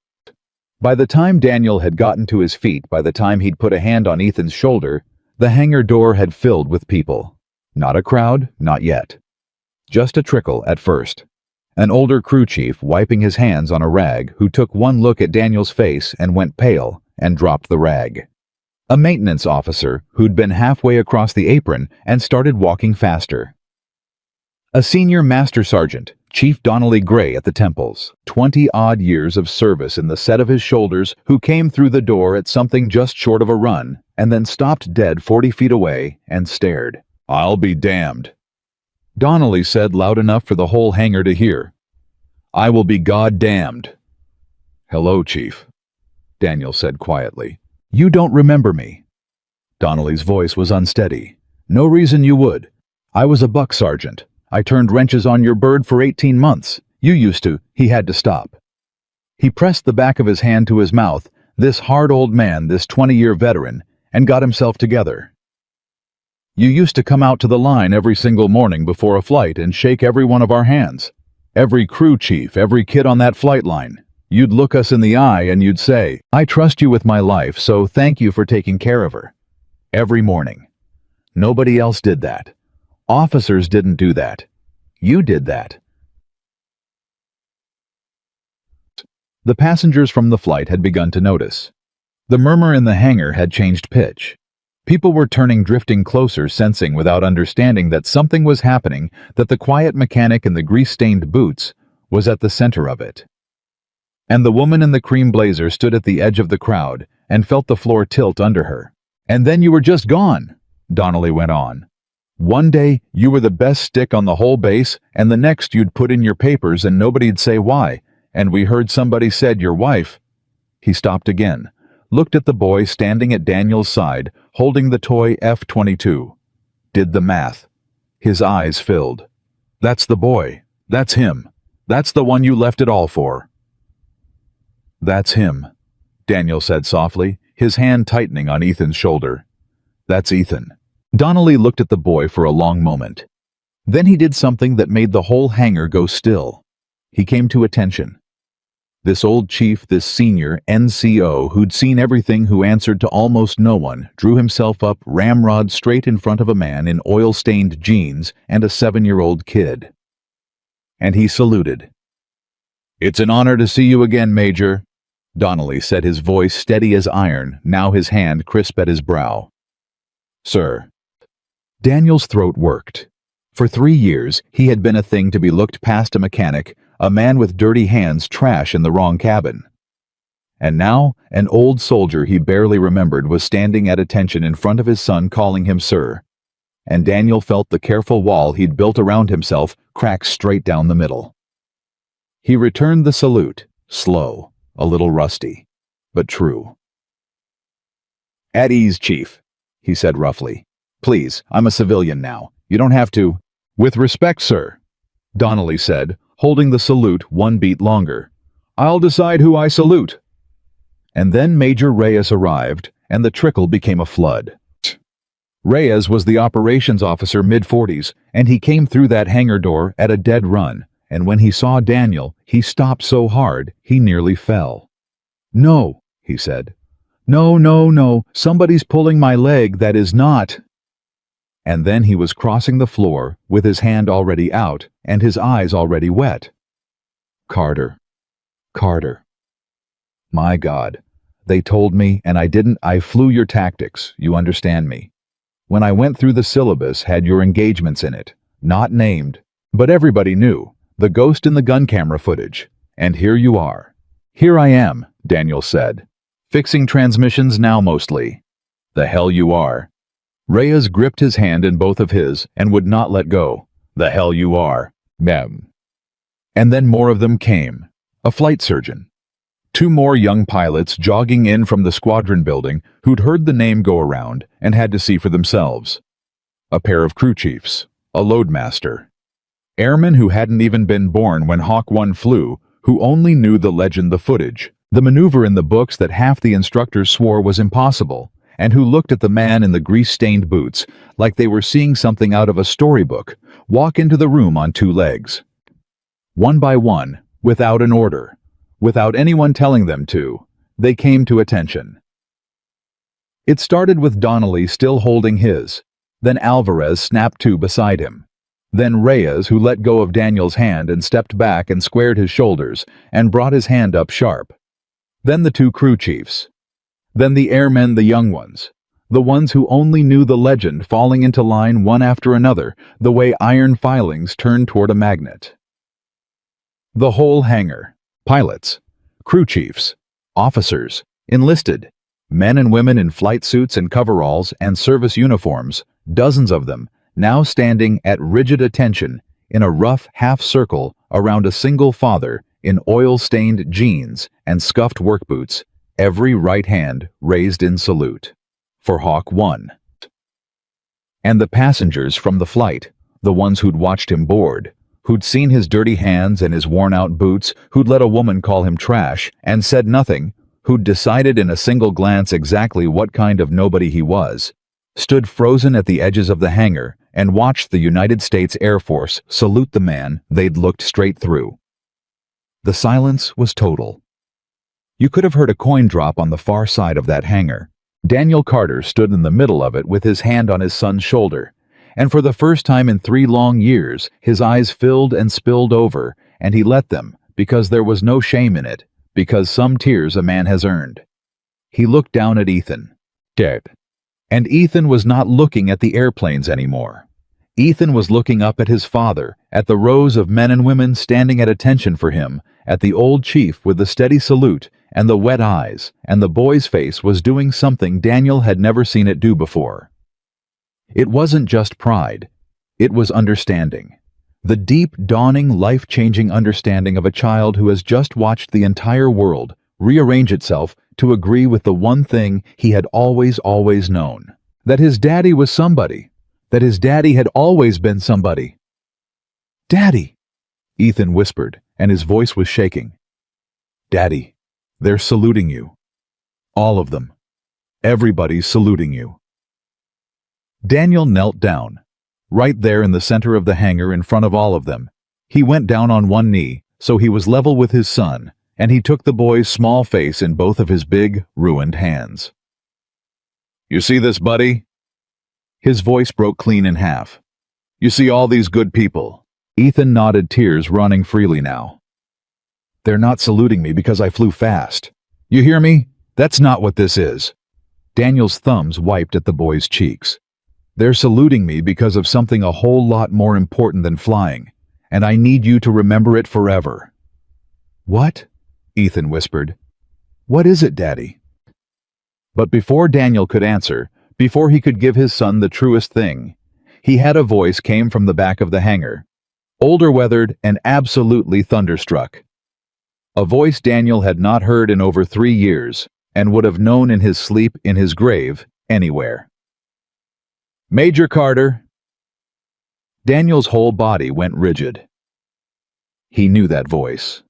By the time Daniel had gotten to his feet, by the time he'd put a hand on Ethan's shoulder, the hangar door had filled with people. Not a crowd, not yet. Just a trickle at first. An older crew chief wiping his hands on a rag who took one look at Daniel's face and went pale and dropped the rag. A maintenance officer who'd been halfway across the apron and started walking faster. A senior master sergeant, Chief Donnelly Gray at the temples, 20-odd years of service in the set of his shoulders, who came through the door at something just short of a run and then stopped dead 40 feet away and stared. I'll be damned. Donnelly said loud enough for the whole hangar to hear. I will be goddamned. Hello, Chief, Daniel said quietly. You don't remember me. Donnelly's voice was unsteady. No reason you would. I was a buck sergeant. I turned wrenches on your bird for 18 months. You used to. He had to stop. He pressed the back of his hand to his mouth, this hard old man, this 20-year veteran, and got himself together. You used to come out to the line every single morning before a flight and shake every one of our hands. Every crew chief, every kid on that flight line. You'd look us in the eye and you'd say, I trust you with my life, so thank you for taking care of her. Every morning. Nobody else did that. Officers didn't do that. You did that. The passengers from the flight had begun to notice. The murmur in the hangar had changed pitch. People were turning, drifting closer, sensing without understanding that something was happening, that the quiet mechanic in the grease-stained boots was at the center of it. And the woman in the cream blazer stood at the edge of the crowd and felt the floor tilt under her. And then you were just gone, Donnelly went on. One day you were the best stick on the whole base, and the next you'd put in your papers and nobody'd say why, and we heard somebody said your wife, He stopped again, looked at the boy standing at Daniel's side, holding the toy F-22. Did the math. His eyes filled. "That's the boy. That's him. That's the one you left it all for." "That's him," Daniel said softly, his hand tightening on Ethan's shoulder. "That's Ethan." Donnelly looked at the boy for a long moment. Then he did something that made the whole hangar go still. He came to attention. This old chief, this senior NCO who'd seen everything, who answered to almost no one, drew himself up ramrod straight in front of a man in oil-stained jeans and a 7-year-old kid. And he saluted. "It's an honor to see you again, Major," Donnelly said, his voice steady as iron, now his hand crisp at his brow. "Sir." Daniel's throat worked. For 3 years, he had been a thing to be looked past, a mechanic, a man with dirty hands, trash in the wrong cabin. And now, an old soldier he barely remembered was standing at attention in front of his son, calling him sir. And Daniel felt the careful wall he'd built around himself crack straight down the middle. He returned the salute, slow, a little rusty, but true. "At ease, Chief," he said roughly. "Please, I'm a civilian now. You don't have to—" "With respect, sir," Donnelly said, holding the salute one beat longer. "I'll decide who I salute." And then Major Reyes arrived, and the trickle became a flood. Reyes was the operations officer, mid-40s, and he came through that hangar door at a dead run, and when he saw Daniel, he stopped so hard he nearly fell. "No," he said. "No, no, no, somebody's pulling my leg, that is not—" And then he was crossing the floor with his hand already out and his eyes already wet. "Carter. Carter. My God. They told me, and I didn't. I flew your tactics, you understand me. When I went through the syllabus, had your engagements in it, not named, but everybody knew, the ghost in the gun camera footage. And here you are." "Here I am," Daniel said. "Fixing transmissions now mostly." "The hell you are." Reyes gripped his hand in both of his and would not let go. "The hell you are." Mem. And then more of them came. A flight surgeon. 2 more young pilots jogging in from the squadron building who'd heard the name go around and had to see for themselves. A pair of crew chiefs. A loadmaster. Airmen who hadn't even been born when Hawk 1 flew, who only knew the legend, the footage, the maneuver in the books that half the instructors swore was impossible, and who looked at the man in the grease-stained boots like they were seeing something out of a storybook, walk into the room on 2 legs. One by one, without an order, without anyone telling them to, they came to attention. It started with Donnelly still holding his, then Alvarez snapped to beside him, then Reyes, who let go of Daniel's hand and stepped back and squared his shoulders and brought his hand up sharp, then the 2 crew chiefs. Then the airmen, the young ones, the ones who only knew the legend, falling into line one after another, the way iron filings turn toward a magnet. The whole hangar, pilots, crew chiefs, officers, enlisted, men and women in flight suits and coveralls and service uniforms, dozens of them, now standing at rigid attention in a rough half-circle around a single father in oil-stained jeans and scuffed work boots, every right hand raised in salute. For Hawk 1. And the passengers from the flight, the ones who'd watched him board, who'd seen his dirty hands and his worn-out boots, who'd let a woman call him trash and said nothing, who'd decided in a single glance exactly what kind of nobody he was, stood frozen at the edges of the hangar and watched the United States Air Force salute the man they'd looked straight through. The silence was total. You could have heard a coin drop on the far side of that hangar. Daniel Carter stood in the middle of it with his hand on his son's shoulder, and for the first time in 3 long years, his eyes filled and spilled over, and he let them, because there was no shame in it, because some tears a man has earned. He looked down at Ethan. Dead. And Ethan was not looking at the airplanes anymore. Ethan was looking up at his father, at the rows of men and women standing at attention for him, at the old chief with the steady salute and the wet eyes, and the boy's face was doing something Daniel had never seen it do before. It wasn't just pride. It was understanding. The deep, dawning, life-changing understanding of a child who has just watched the entire world, rearrange itself to agree with the one thing he had always known. That his daddy was somebody. That his daddy had always been somebody. "Daddy," Ethan whispered, and his voice was shaking. "Daddy, they're saluting you. All of them. Everybody's saluting you." Daniel knelt down, right there in the center of the hangar in front of all of them. He went down on one knee, so he was level with his son, and he took the boy's small face in both of his big, ruined hands. "You see this, buddy?" His voice broke clean in half. "You see all these good people?" Ethan nodded, tears running freely now. "They're not saluting me because I flew fast. You hear me? That's not what this is." Daniel's thumbs wiped at the boy's cheeks. "They're saluting me because of something a whole lot more important than flying, and I need you to remember it forever." "What?" Ethan whispered. "What is it, Daddy?" But before Daniel could answer, before he could give his son the truest thing, he had a voice came from the back of the hangar, older, weathered, and absolutely thunderstruck. A voice Daniel had not heard in over 3 years, and would have known in his sleep in his grave anywhere. "Major Carter." Daniel's whole body went rigid. He knew that voice.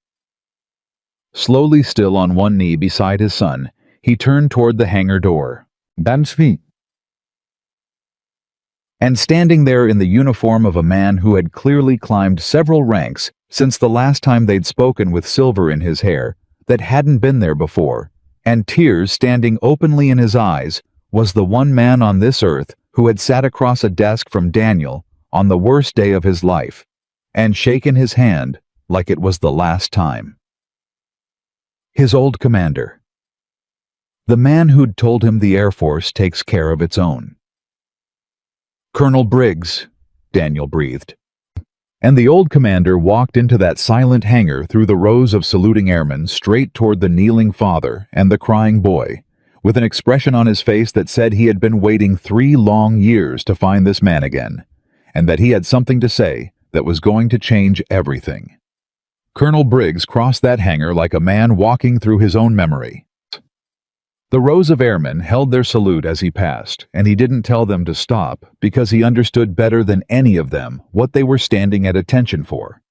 Slowly, still on one knee beside his son, he turned toward the hangar door. "That's me." And standing there in the uniform of a man who had clearly climbed several ranks since the last time they'd spoken, with silver in his hair that hadn't been there before, and tears standing openly in his eyes, was the one man on this earth who had sat across a desk from Daniel on the worst day of his life, and shaken his hand like it was the last time. His old commander. The man who'd told him the Air Force takes care of its own. "Colonel Briggs," Daniel breathed. And the old commander walked into that silent hangar through the rows of saluting airmen straight toward the kneeling father and the crying boy, with an expression on his face that said he had been waiting 3 long years to find this man again, and that he had something to say that was going to change everything. Colonel Briggs crossed that hangar like a man walking through his own memory. The rows of airmen held their salute as he passed, and he didn't tell them to stop because he understood better than any of them what they were standing at attention for.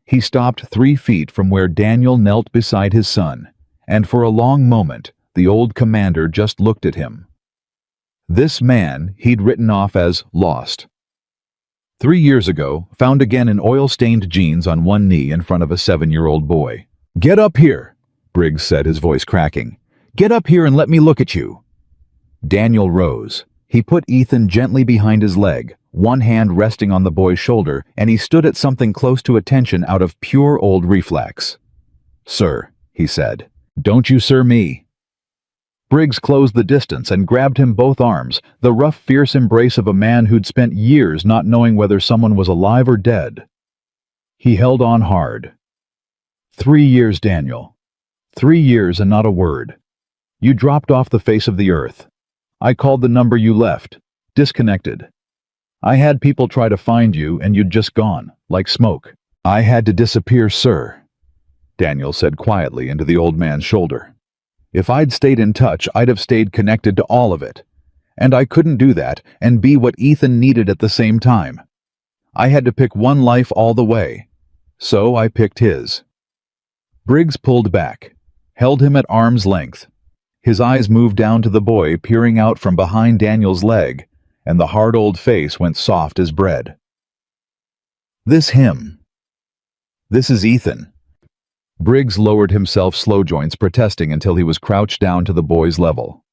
He stopped 3 feet from where Daniel knelt beside his son, and for a long moment the old commander just looked at him. This man he'd written off as lost. 3 years ago, found again in oil-stained jeans on one knee in front of a 7-year-old boy. "Get up here," Briggs said, his voice cracking. "Get up here and let me look at you." Daniel rose. He put Ethan gently behind his leg, one hand resting on the boy's shoulder, and he stood at something close to attention out of pure old reflex. "Sir," he said. "Don't you sir me." Briggs closed the distance and grabbed him both arms, the rough, fierce embrace of a man who'd spent years not knowing whether someone was alive or dead. He held on hard. 3 years, Daniel. 3 years and not a word. You dropped off the face of the earth. I called the number you left. Disconnected. I had people try to find you and you'd just gone, like smoke. I had to disappear, sir," Daniel said quietly into the old man's shoulder. "If I'd stayed in touch, I'd have stayed connected to all of it. And I couldn't do that and be what Ethan needed at the same time. I had to pick one life all the way. So I picked his." Briggs pulled back, held him at arm's length. His eyes moved down to the boy peering out from behind Daniel's leg, and the hard old face went soft as bread. "This him. This is Ethan." Briggs lowered himself, slow joints protesting until he was crouched down to the boy's level.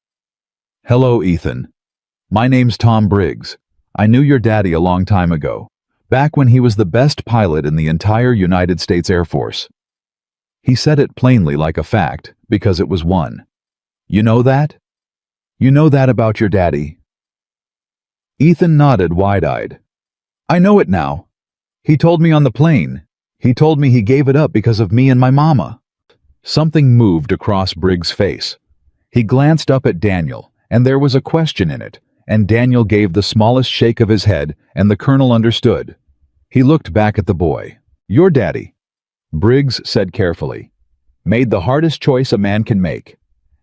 "Hello, Ethan. My name's Tom Briggs. I knew your daddy a long time ago, back when he was the best pilot in the entire United States Air Force." He said it plainly like a fact, because it was one. "You know that? You know that about your daddy?" Ethan nodded wide-eyed. "I know it now. He told me on the plane. He told me he gave it up because of me and my mama." Something moved across Briggs' face. He glanced up at Daniel, and there was a question in it, and Daniel gave the smallest shake of his head, and the colonel understood. He looked back at the boy. "Your daddy," Briggs said carefully. Made the hardest choice a man can make.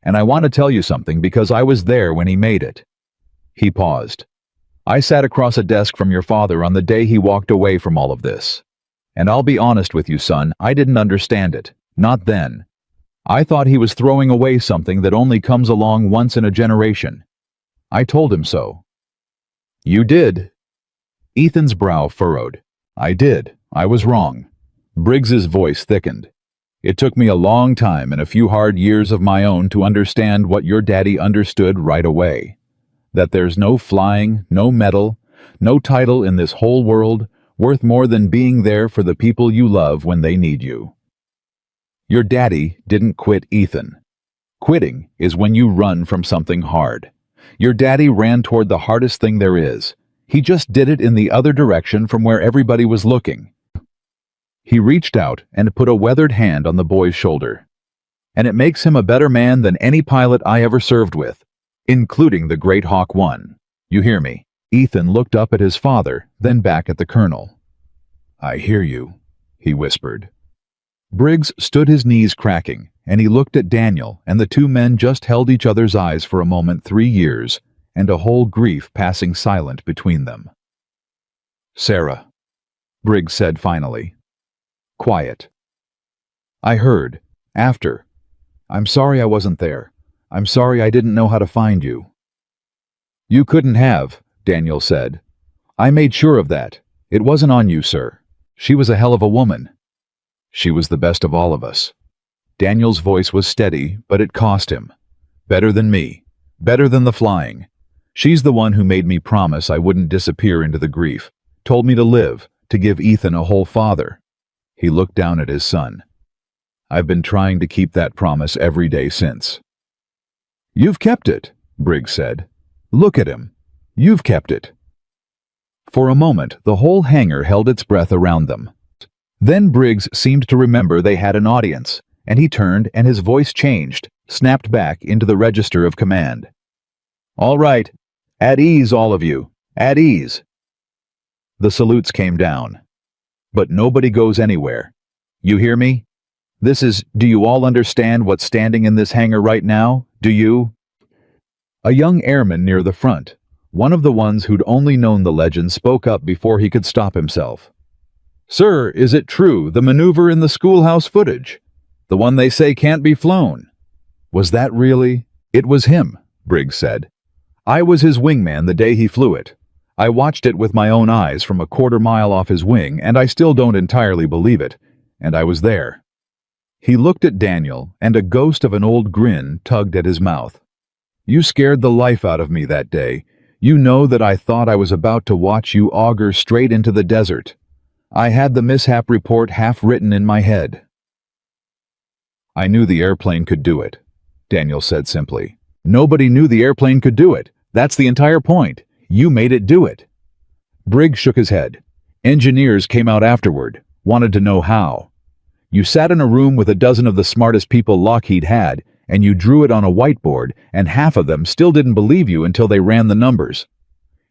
And I want to tell you something because I was there when he made it." He paused. "I sat across a desk from your father on the day he walked away from all of this. And I'll be honest with you, son, I didn't understand it. Not then. I thought he was throwing away something that only comes along once in a generation. I told him so." "You did." Ethan's brow furrowed. "I did. I was wrong." Briggs's voice thickened. "It took me a long time and a few hard years of my own to understand what your daddy understood right away. That there's no flying, no medal, no title in this whole world worth more than being there for the people you love when they need you. Your daddy didn't quit Ethan. Quitting is when you run from something hard. Your daddy ran toward the hardest thing there is. He just did it in the other direction from where everybody was looking." He reached out and put a weathered hand on the boy's shoulder. "And it makes him a better man than any pilot I ever served with, including the Great Hawk 1. You hear me?" Ethan looked up at his father, then back at the colonel. "I hear you," he whispered. Briggs stood his knees cracking, and he looked at Daniel, and the two men just held each other's eyes for a moment. 3 years, and a whole grief passing silent between them. "Sarah," Briggs said finally. Quiet. "I heard. After. I'm sorry I wasn't there. I'm sorry I didn't know how to find you." "You couldn't have," Daniel said. "I made sure of that. It wasn't on you, sir. She was a hell of a woman." "She was the best of all of us." Daniel's voice was steady, but it cost him. "Better than me. Better than the flying. She's the one who made me promise I wouldn't disappear into the grief. Told me to live, to give Ethan a whole father." He looked down at his son. "I've been trying to keep that promise every day since." "You've kept it," Briggs said. "Look at him. You've kept it." For a moment, the whole hangar held its breath around them. Then Briggs seemed to remember they had an audience, and he turned and his voice changed, snapped back into the register of command. "All right. At ease, all of you. At ease." The salutes came down. "But nobody goes anywhere. You hear me? Do you all understand what's standing in this hangar right now? Do you?" A young airman near the front, one of the ones who'd only known the legend, spoke up before he could stop himself. "Sir, is it true, the maneuver in the schoolhouse footage? The one they say can't be flown?" "Was that really?" "It was him," Briggs said. "I was his wingman the day he flew it. I watched it with my own eyes from a quarter-mile off his wing, and I still don't entirely believe it. And I was there." He looked at Daniel, and a ghost of an old grin tugged at his mouth. "You scared the life out of me that day. You know that I thought I was about to watch you auger straight into the desert. I had the mishap report half written in my head." "I knew the airplane could do it," Daniel said simply. "Nobody knew the airplane could do it. That's the entire point. You made it do it." Briggs shook his head. "Engineers came out afterward, wanted to know how. You sat in a room with a dozen of the smartest people Lockheed had, and you drew it on a whiteboard, and half of them still didn't believe you until they ran the numbers."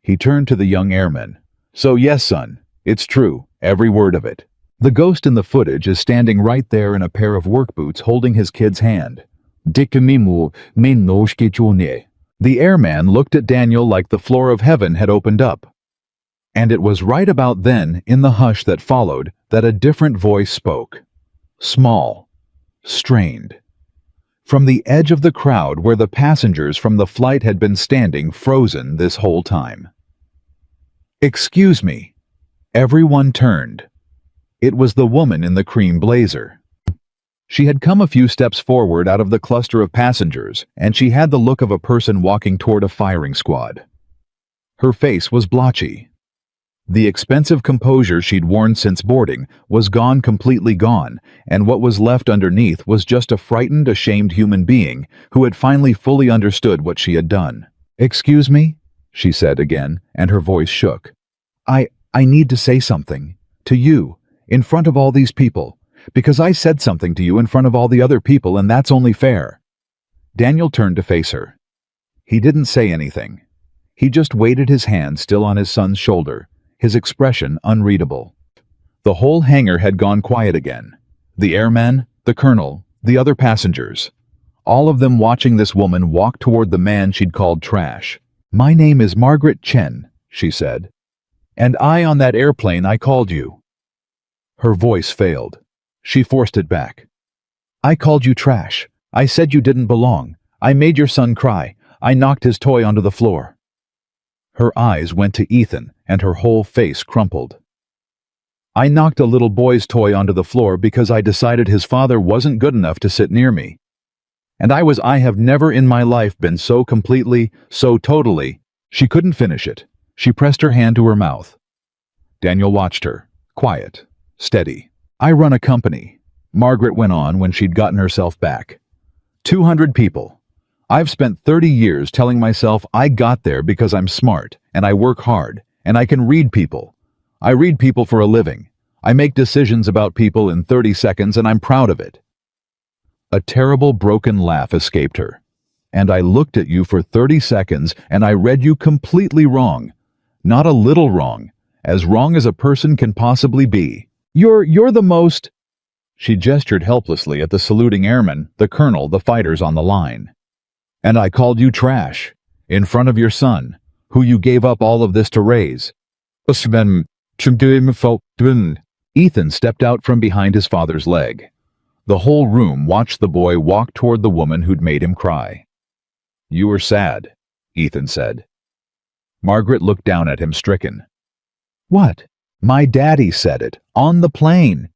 He turned to the young airman. "So yes, son, it's true, every word of it. The ghost in the footage is standing right there in a pair of work boots holding his kid's hand." The airman looked at Daniel like the floor of heaven had opened up. And it was right about then, in the hush that followed, that a different voice spoke. Small, strained. From the edge of the crowd where the passengers from the flight had been standing frozen this whole time. "Excuse me." Everyone turned. It was the woman in the cream blazer. She had come a few steps forward out of the cluster of passengers, and she had the look of a person walking toward a firing squad. Her face was blotchy. The expensive composure she'd worn since boarding was gone, completely gone, and what was left underneath was just a frightened, ashamed human being who had finally fully understood what she had done. "Excuse me?" she said again, and her voice shook. I need to say something. To you, in front of all these people. Because I said something to you in front of all the other people, and that's only fair." Daniel turned to face her. He didn't say anything. He just waited, his hand still on his son's shoulder, his expression unreadable. The whole hangar had gone quiet again. The airmen, the colonel, The other passengers, all of them watching this woman walk toward the man she'd called trash. "My name is Margaret Chen," she said. "And on that airplane I called you." Her voice failed. She forced it back. "I called you trash. I said you didn't belong. I made your son cry. I knocked his toy onto the floor." Her eyes went to Ethan, and her whole face crumpled. "I knocked a little boy's toy onto the floor because I decided his father wasn't good enough to sit near me. And I have never in my life been so completely, so totally." She couldn't finish it. She pressed her hand to her mouth. Daniel watched her, quiet, steady. "I run a company," Margaret went on when she'd gotten herself back. 200 people. I've spent 30 years telling myself I got there because I'm smart, and I work hard, and I can read people. I read people for a living. I make decisions about people in 30 seconds, and I'm proud of it. A terrible broken laugh escaped her. "And I looked at you for 30 seconds, and I read you completely wrong. Not a little wrong. As wrong as a person can possibly be. You're the most—" She gestured helplessly at the saluting airmen, the colonel, the fighters on the line. "And I called you trash, in front of your son, who you gave up all of this to raise." Ethan stepped out from behind his father's leg. The whole room watched the boy walk toward the woman who'd made him cry. "You were sad," Ethan said. Margaret looked down at him, stricken. "What? My daddy said it, on the plane.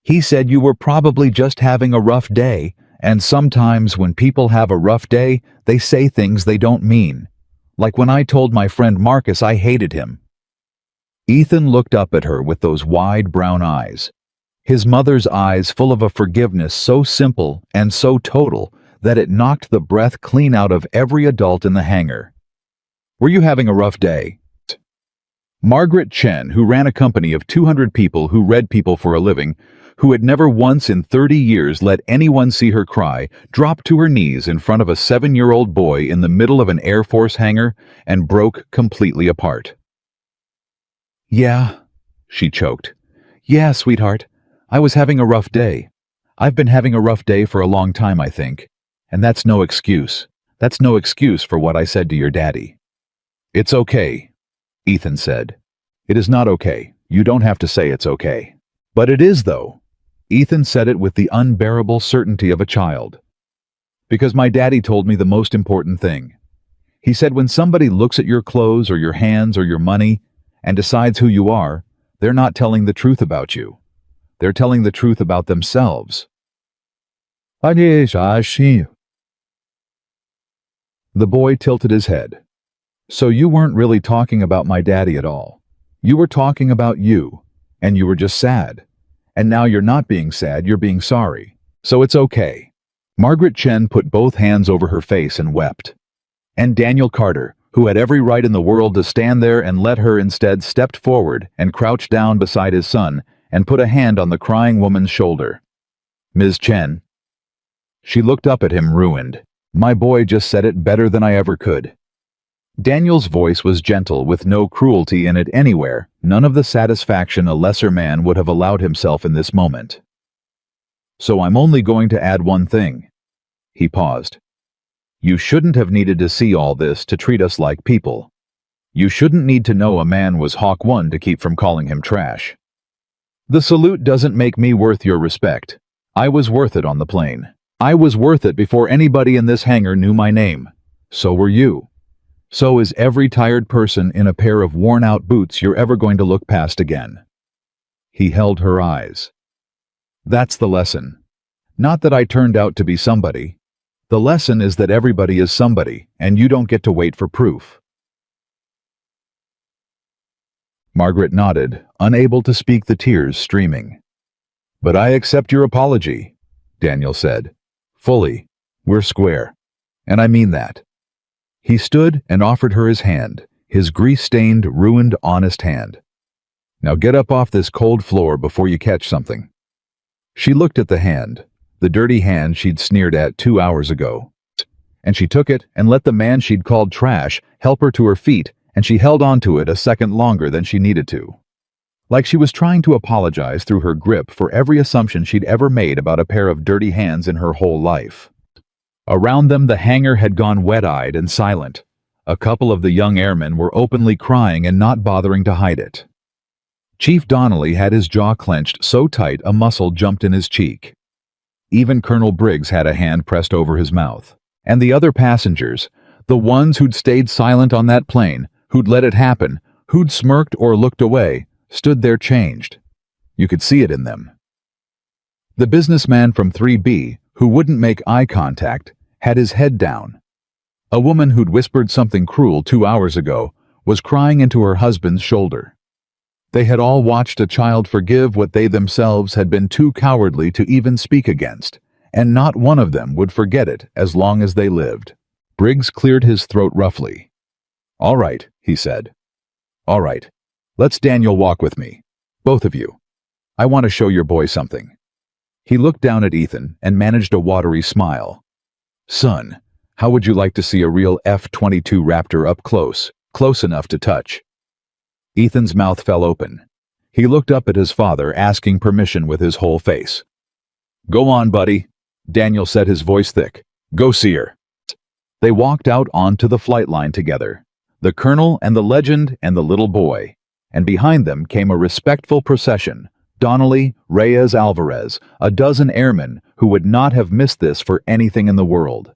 He said you were probably just having a rough day, and sometimes when people have a rough day, they say things they don't mean. Like when I told my friend Marcus I hated him." Ethan looked up at her with those wide brown eyes. His mother's eyes full of a forgiveness so simple and so total that it knocked the breath clean out of every adult in the hangar. "Were you having a rough day?" Margaret Chen, who ran a company of 200 people who read people for a living, who had never once in 30 years let anyone see her cry, dropped to her knees in front of a 7-year-old boy in the middle of an Air Force hangar and broke completely apart. "Yeah," she choked. "Yeah, sweetheart. I was having a rough day. I've been having a rough day for a long time, I think. And that's no excuse. That's no excuse for what I said to your daddy." "It's okay," Ethan said. "It is not okay. You don't have to say it's okay." "But it is, though." Ethan said it with the unbearable certainty of a child. "Because my daddy told me the most important thing. He said when somebody looks at your clothes or your hands or your money and decides who you are, they're not telling the truth about you. They're telling the truth about themselves." The boy tilted his head. "So you weren't really talking about my daddy at all. You were talking about you, and you were just sad. And now you're not being sad, you're being sorry. So it's okay." Margaret Chen put both hands over her face and wept. And Daniel Carter, who had every right in the world to stand there and let her instead, stepped forward and crouched down beside his son and put a hand on the crying woman's shoulder. "Ms. Chen." She looked up at him, ruined. "My boy just said it better than I ever could." Daniel's voice was gentle, with no cruelty in it anywhere, none of the satisfaction a lesser man would have allowed himself in this moment. "So I'm only going to add one thing." He paused. "You shouldn't have needed to see all this to treat us like people. You shouldn't need to know a man was Hawk 1 to keep from calling him trash. The salute doesn't make me worth your respect. I was worth it on the plane. I was worth it before anybody in this hangar knew my name. So were you. So is every tired person in a pair of worn-out boots you're ever going to look past again." He held her eyes. "That's the lesson. Not that I turned out to be somebody. The lesson is that everybody is somebody, and you don't get to wait for proof." Margaret nodded, unable to speak, the tears streaming. "But I accept your apology," Daniel said. "Fully. We're square. And I mean that." He stood and offered her his hand, his grease-stained, ruined, honest hand. "Now get up off this cold floor before you catch something." She looked at the hand, the dirty hand she'd sneered at 2 hours ago. And she took it and let the man she'd called trash help her to her feet, and she held on to it a second longer than she needed to. like she was trying to apologize through her grip for every assumption she'd ever made about a pair of dirty hands in her whole life. Around them, the hangar had gone wet-eyed and silent. A couple of the young airmen were openly crying and not bothering to hide it. Chief Donnelly had his jaw clenched so tight a muscle jumped in his cheek. Even Colonel Briggs had a hand pressed over his mouth. And the other passengers, the ones who'd stayed silent on that plane, who'd let it happen, who'd smirked or looked away, stood there changed. You could see it in them. The businessman from 3B, who wouldn't make eye contact, had his head down. A woman who'd whispered something cruel 2 hours ago was crying into her husband's shoulder. They had all watched a child forgive what they themselves had been too cowardly to even speak against, and not one of them would forget it as long as they lived. Briggs cleared his throat roughly. "All right," he said. "All right. Let's Daniel walk with me. Both of you. I want to show your boy something." He looked down at Ethan and managed a watery smile. "Son, how would you like to see a real F-22 Raptor up close enough to touch?" Ethan's mouth fell open. He looked up at his father, asking permission with his whole face. "Go on, buddy," Daniel said, his voice thick. "Go see her." They walked out onto the flight line together, the colonel and the legend and the little boy, and behind them came a respectful procession. Donnelly, Reyes, Alvarez, a dozen airmen who would not have missed this for anything in the world.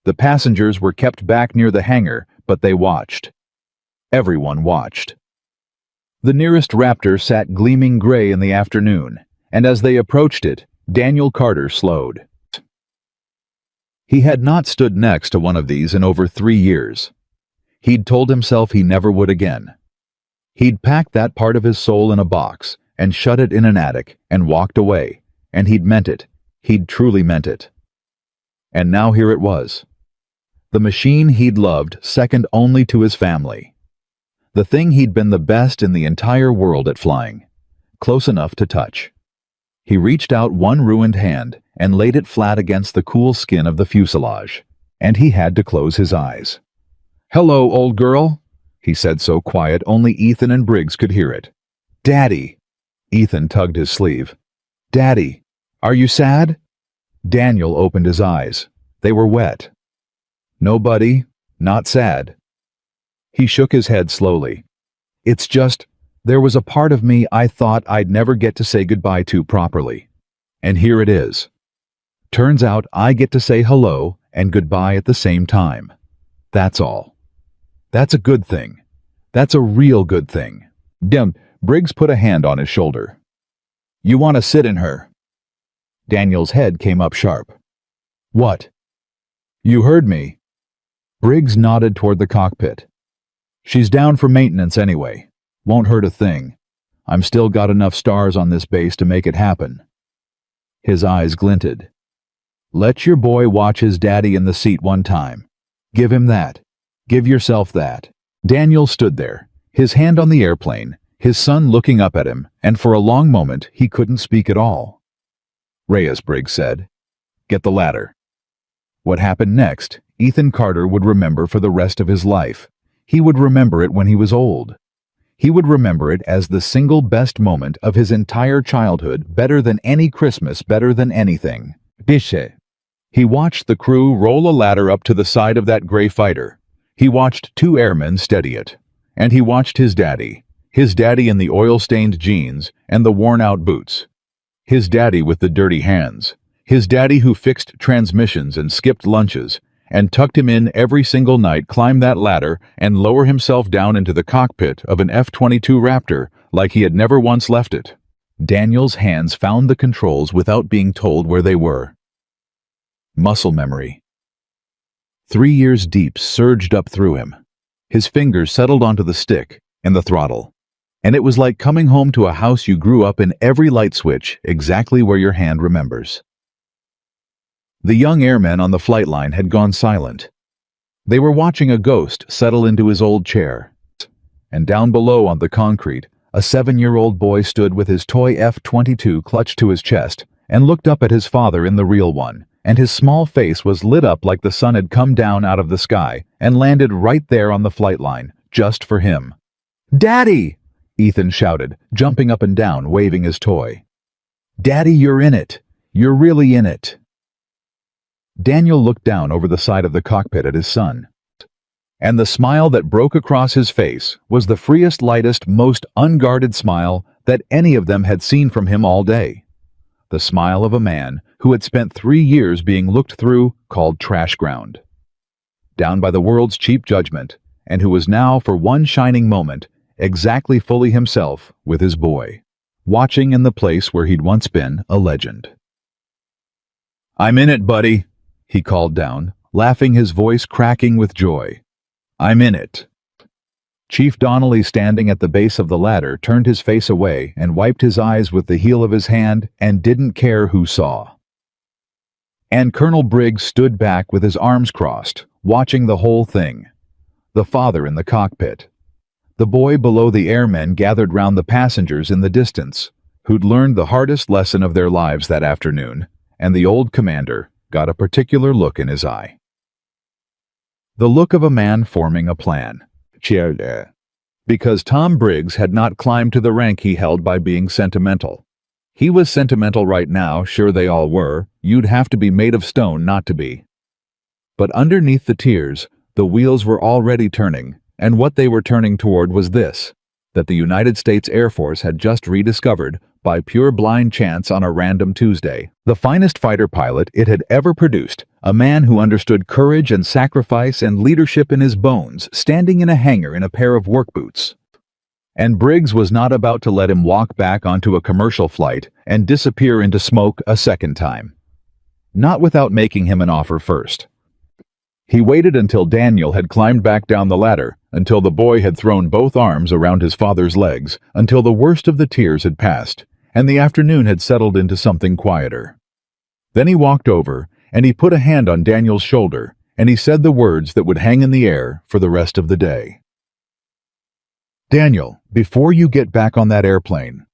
The passengers were kept back near the hangar, but they watched. Everyone watched. The nearest Raptor sat gleaming gray in the afternoon, and as they approached it, Daniel Carter slowed. He had not stood next to one of these in over 3 years. He'd told himself he never would again. He'd packed that part of his soul in a box and shut it in an attic and walked away, and he'd meant it. He'd truly meant it. And now here it was. The machine he'd loved, second only to his family. The thing he'd been the best in the entire world at flying, close enough to touch. He reached out one ruined hand and laid it flat against the cool skin of the fuselage, and he had to close his eyes. "Hello, old girl," he said so quiet only Ethan and Briggs could hear it. "Daddy." Ethan tugged his sleeve. "Daddy, are you sad?" Daniel opened his eyes. They were wet. "No, buddy, not sad." He shook his head slowly. "It's just, there was a part of me I thought I'd never get to say goodbye to properly. And here it is. Turns out I get to say hello and goodbye at the same time. That's all. That's a good thing. That's a real good thing." Briggs put a hand on his shoulder. "You want to sit in her?" Daniel's head came up sharp. "What?" "You heard me." Briggs nodded toward the cockpit. "She's down for maintenance anyway. Won't hurt a thing. I'm still got enough stars on this base to make it happen." His eyes glinted. "Let your boy watch his daddy in the seat one time. Give him that. Give yourself that." Daniel stood there, his hand on the airplane, his son looking up at him, and for a long moment he couldn't speak at all. "Reyes," Briggs said, "get the ladder." What happened next, Ethan Carter would remember for the rest of his life. He would remember it when he was old. He would remember it as the single best moment of his entire childhood, better than any Christmas, better than anything. He watched the crew roll a ladder up to the side of that gray fighter. He watched 2 airmen steady it. And he watched his daddy in the oil-stained jeans and the worn-out boots. His daddy with the dirty hands. His daddy who fixed transmissions and skipped lunches, and tucked him in every single night, climb that ladder and lower himself down into the cockpit of an F-22 Raptor like he had never once left it. Daniel's hands found the controls without being told where they were. Muscle memory. 3 years deep surged up through him. His fingers settled onto the stick and the throttle, and it was like coming home to a house you grew up in, every light switch exactly where your hand remembers. The young airmen on the flight line had gone silent. They were watching a ghost settle into his old chair. And down below on the concrete, a 7-year-old boy stood with his toy F-22 clutched to his chest and looked up at his father in the real one, and his small face was lit up like the sun had come down out of the sky and landed right there on the flight line, just for him. "Daddy!" Ethan shouted, jumping up and down, waving his toy. "Daddy, you're in it! You're really in it!" Daniel looked down over the side of the cockpit at his son. And the smile that broke across his face was the freest, lightest, most unguarded smile that any of them had seen from him all day. The smile of a man who had spent 3 years being looked through, called trash ground, down by the world's cheap judgment, and who was now, for one shining moment, exactly fully himself with his boy, watching in the place where he'd once been a legend. "I'm in it, buddy," he called down, laughing, his voice cracking with joy. "I'm in it." Chief Donnelly, standing at the base of the ladder, turned his face away and wiped his eyes with the heel of his hand and didn't care who saw. And Colonel Briggs stood back with his arms crossed, watching the whole thing. The father in the cockpit. The boy below, the airmen gathered round the passengers in the distance, who'd learned the hardest lesson of their lives that afternoon, and the old commander got a particular look in his eye. The look of a man forming a plan. Because Tom Briggs had not climbed to the rank he held by being sentimental. He was sentimental right now, sure they all were. You'd have to be made of stone not to be. But underneath the tears, the wheels were already turning, and what they were turning toward was this: that the United States Air Force had just rediscovered, by pure blind chance on a random Tuesday, the finest fighter pilot it had ever produced, a man who understood courage and sacrifice and leadership in his bones, standing in a hangar in a pair of work boots. And Briggs was not about to let him walk back onto a commercial flight and disappear into smoke a second time. Not without making him an offer first. He waited until Daniel had climbed back down the ladder, until the boy had thrown both arms around his father's legs, until the worst of the tears had passed, and the afternoon had settled into something quieter. Then he walked over, and he put a hand on Daniel's shoulder, and he said the words that would hang in the air for the rest of the day. "Daniel, before you get back on that airplane,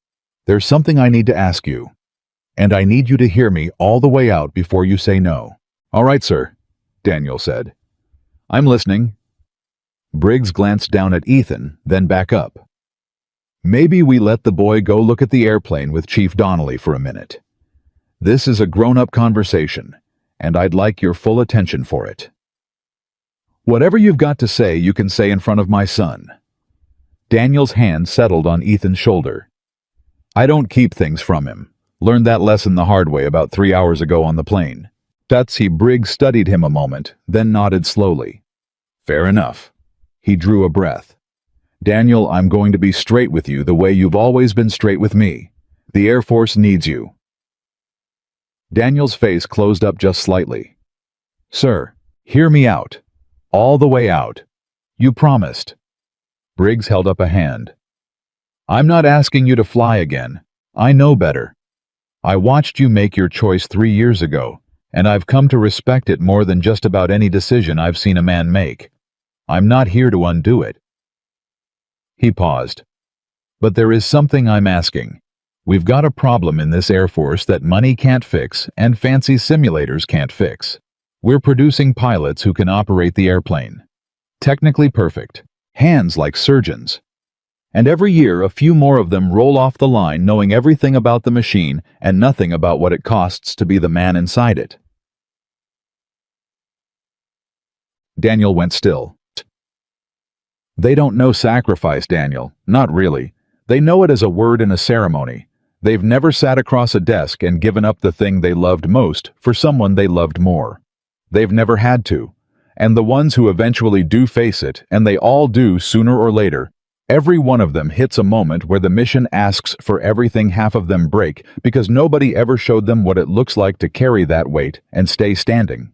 there's something I need to ask you, and I need you to hear me all the way out before you say no." "All right, sir," Daniel said. "I'm listening." Briggs glanced down at Ethan, then back up. "Maybe we let the boy go look at the airplane with Chief Donnelly for a minute. This is a grown-up conversation, and I'd like your full attention for it. Whatever you've got to say, you can say in front of my son." Daniel's hand settled on Ethan's shoulder. "I don't keep things from him. Learned that lesson the hard way about 3 hours ago on the plane." Briggs studied him a moment, then nodded slowly. "Fair enough." He drew a breath. "Daniel, I'm going to be straight with you the way you've always been straight with me. The Air Force needs you." Daniel's face closed up just slightly. "Sir, hear me out. All the way out. You promised." Briggs held up a hand. "I'm not asking you to fly again. I know better. I watched you make your choice 3 years ago, and I've come to respect it more than just about any decision I've seen a man make. I'm not here to undo it." He paused. "But there is something I'm asking. We've got a problem in this Air Force that money can't fix and fancy simulators can't fix. We're producing pilots who can operate the airplane. Technically perfect. Hands like surgeons. And every year a few more of them roll off the line knowing everything about the machine and nothing about what it costs to be the man inside it." Daniel went still. "They don't know sacrifice, Daniel. Not really. They know it as a word in a ceremony. They've never sat across a desk and given up the thing they loved most for someone they loved more. They've never had to. And the ones who eventually do face it, and they all do sooner or later, every one of them hits a moment where the mission asks for everything half of them break because nobody ever showed them what it looks like to carry that weight and stay standing."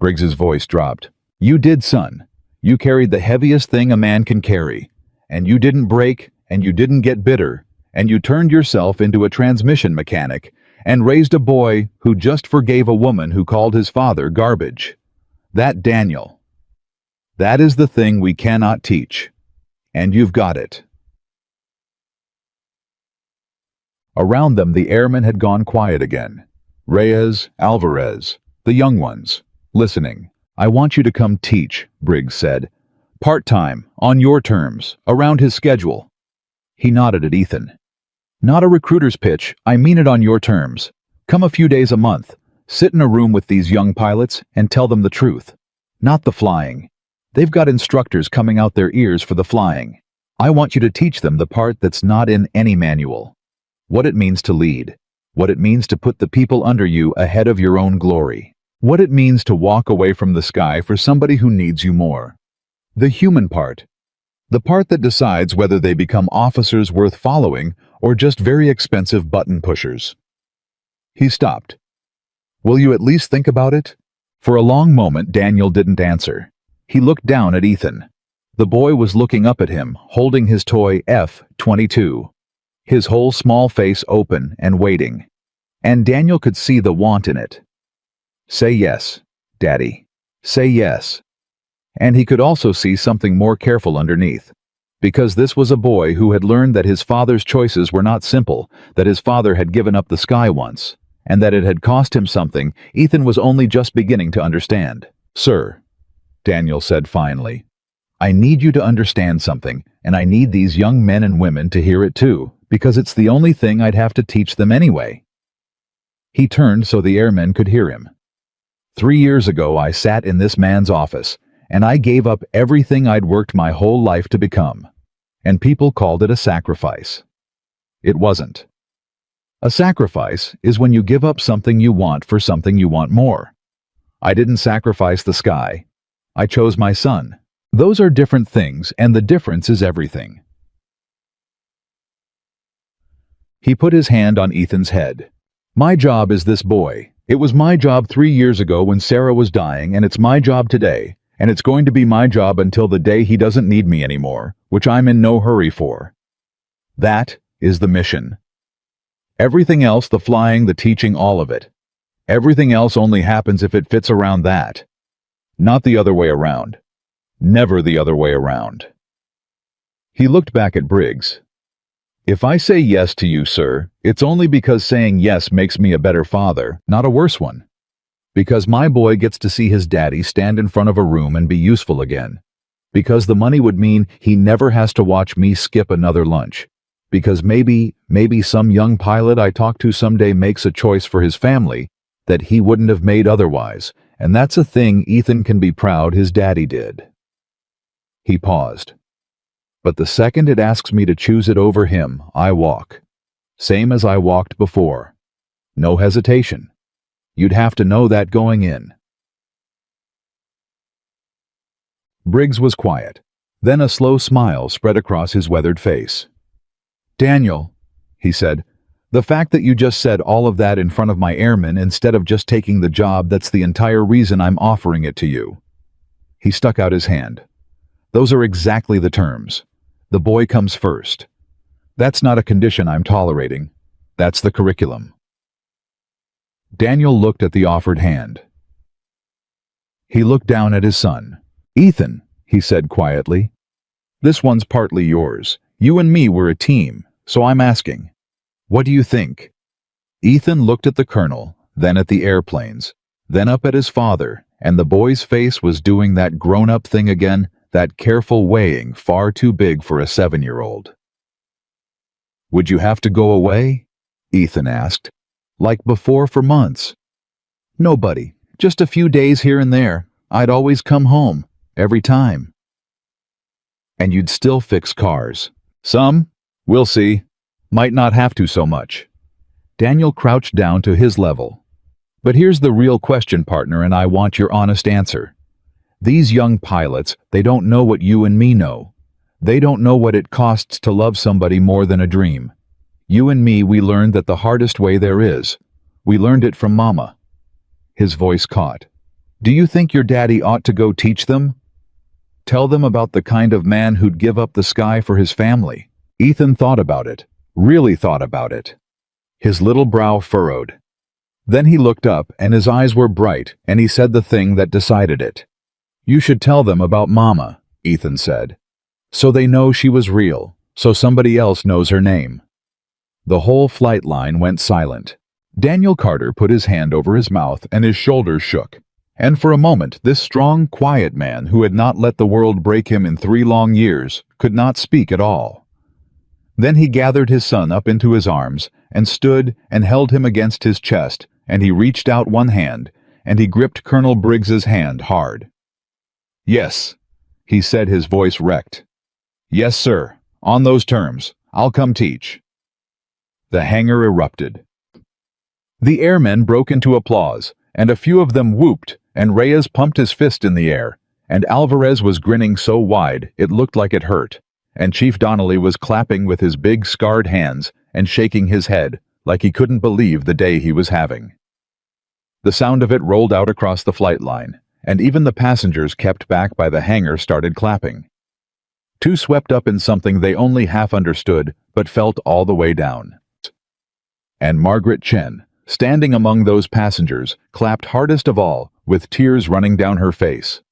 Briggs's voice dropped. "You did, son. You carried the heaviest thing a man can carry, and you didn't break, and you didn't get bitter, and you turned yourself into a transmission mechanic and raised a boy who just forgave a woman who called his father garbage. That Daniel. That is the thing we cannot teach, and you've got it." Around them the airmen had gone quiet again. Reyes, Alvarez, the young ones, listening. "I want you to come teach," Briggs said. "Part-time, on your terms, around his schedule. He nodded at Ethan. Not a recruiter's pitch, I mean it on your terms. Come a few days a month, sit in a room with these young pilots and tell them the truth. Not the flying. They've got instructors coming out their ears for the flying. I want you to teach them the part that's not in any manual. What it means to lead. What it means to put the people under you ahead of your own glory. What it means to walk away from the sky for somebody who needs you more. The human part. The part that decides whether they become officers worth following or just very expensive button pushers. He stopped. Will you at least think about it? For a long moment, Daniel didn't answer. He looked down at Ethan. The boy was looking up at him, holding his toy F-22. His whole small face open and waiting. And Daniel could see the want in it. Say yes, Daddy. Say yes. And he could also see something more careful underneath. Because this was a boy who had learned that his father's choices were not simple, that his father had given up the sky once, and that it had cost him something Ethan was only just beginning to understand. Sir, Daniel said finally, I need you to understand something, and I need these young men and women to hear it too, because it's the only thing I'd have to teach them anyway. He turned so the airmen could hear him. 3 years ago I sat in this man's office, and I gave up everything I'd worked my whole life to become. And people called it a sacrifice. It wasn't. A sacrifice is when you give up something you want for something you want more. I didn't sacrifice the sky. I chose my son. Those are different things, and the difference is everything. He put his hand on Ethan's head. My job is this boy. It was my job 3 years ago when Sarah was dying, and it's my job today, and it's going to be my job until the day he doesn't need me anymore, which I'm in no hurry for. That is the mission. Everything else, the flying, the teaching, all of it. Everything else only happens if it fits around that. Not the other way around. Never the other way around. He looked back at Briggs. If I say yes to you, sir, it's only because saying yes makes me a better father, not a worse one. Because my boy gets to see his daddy stand in front of a room and be useful again. Because the money would mean he never has to watch me skip another lunch. Because maybe some young pilot I talk to someday makes a choice for his family that he wouldn't have made otherwise, and that's a thing Ethan can be proud his daddy did. He paused. But the second it asks me to choose it over him, I walk. Same as I walked before. No hesitation. You'd have to know that going in. Briggs was quiet. Then a slow smile spread across his weathered face. Daniel, he said, the fact that you just said all of that in front of my airmen instead of just taking the job, that's the entire reason I'm offering it to you. He stuck out his hand. Those are exactly the terms. The boy comes first. That's not a condition I'm tolerating. That's the curriculum. Daniel looked at the offered hand. He looked down at his son. Ethan, he said quietly, this one's partly yours. You and me were a team, so I'm asking, what do you think? Ethan looked at the colonel, then at the airplanes, then up at his father, and the boy's face was doing that grown-up thing again, that careful weighing far too big for a 7-year-old. Would you have to go away? Ethan asked. Like before for months. Nobody. Just a few days here and there. I'd always come home. Every time. And you'd still fix cars. Some? We'll see. Might not have to so much. Daniel crouched down to his level. But here's the real question, partner, and I want your honest answer. These young pilots, they don't know what you and me know. They don't know what it costs to love somebody more than a dream. You and me, we learned that the hardest way there is. We learned it from Mama. His voice caught. Do you think your daddy ought to go teach them? Tell them about the kind of man who'd give up the sky for his family. Ethan thought about it, really thought about it. His little brow furrowed. Then he looked up, and his eyes were bright, and he said the thing that decided it. You should tell them about Mama, Ethan said. So they know she was real, so somebody else knows her name. The whole flight line went silent. Daniel Carter put his hand over his mouth and his shoulders shook. And for a moment, this strong, quiet man who had not let the world break him in 3 long years could not speak at all. Then he gathered his son up into his arms and stood and held him against his chest, and he reached out one hand, and he gripped Colonel Briggs's hand hard. "Yes," he said, his voice wrecked. "Yes, sir. On those terms. I'll come teach." The hangar erupted. The airmen broke into applause, and a few of them whooped, and Reyes pumped his fist in the air, and Alvarez was grinning so wide it looked like it hurt, and Chief Donnelly was clapping with his big scarred hands and shaking his head like he couldn't believe the day he was having. The sound of it rolled out across the flight line, and even the passengers kept back by the hangar started clapping. Too swept up in something they only half understood but felt all the way down. And Margaret Chen, standing among those passengers, clapped hardest of all, with tears running down her face.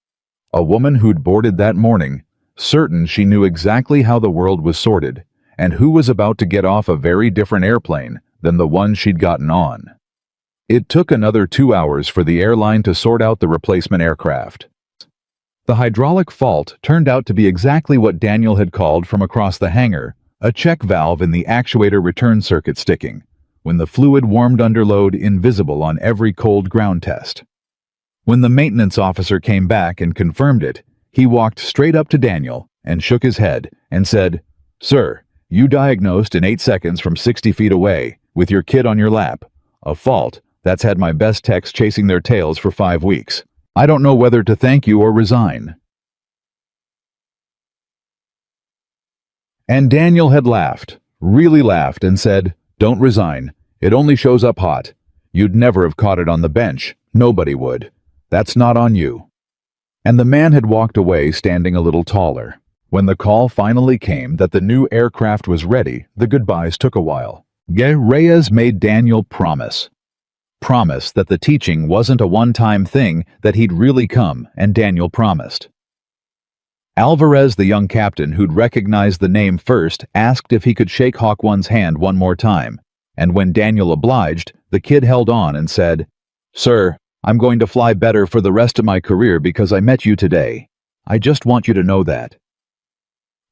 A woman who'd boarded that morning, certain she knew exactly how the world was sorted, and who was about to get off a very different airplane than the one she'd gotten on. It took another 2 hours for the airline to sort out the replacement aircraft. The hydraulic fault turned out to be exactly what Daniel had called from across the hangar, a check valve in the actuator return circuit sticking, when the fluid warmed under load invisible on every cold ground test. When the maintenance officer came back and confirmed it, he walked straight up to Daniel and shook his head and said, "Sir, you diagnosed in 8 seconds from 60 feet away, with your kid on your lap, a fault that's had my best techs chasing their tails for 5 weeks. I don't know whether to thank you or resign." And Daniel had laughed, really laughed, and said, "Don't resign. It only shows up hot. You'd never have caught it on the bench. Nobody would. That's not on you." And the man had walked away standing a little taller. When the call finally came that the new aircraft was ready, the goodbyes took a while. Reyes made Daniel promise that the teaching wasn't a one-time thing, that he'd really come, and Daniel promised. Alvarez, the young captain who'd recognized the name first, asked if he could shake Hawk One's hand one more time, and when Daniel obliged, the kid held on and said, "Sir, I'm going to fly better for the rest of my career because I met you today. I just want you to know that."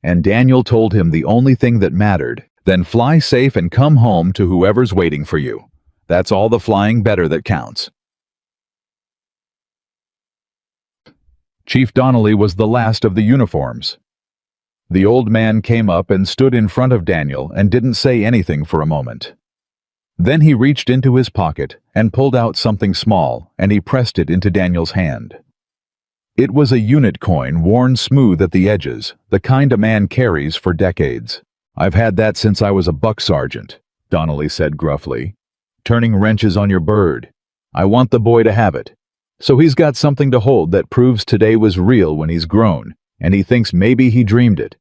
And Daniel told him the only thing that mattered, then fly safe and come home to whoever's waiting for you. That's all the flying better that counts. Chief Donnelly was the last of the uniforms. The old man came up and stood in front of Daniel and didn't say anything for a moment. Then he reached into his pocket and pulled out something small, and he pressed it into Daniel's hand. It was a unit coin worn smooth at the edges, the kind a man carries for decades. "I've had that since I was a buck sergeant," Donnelly said gruffly. "Turning wrenches on your bird. I want the boy to have it. So he's got something to hold that proves today was real when he's grown, and he thinks maybe he dreamed it."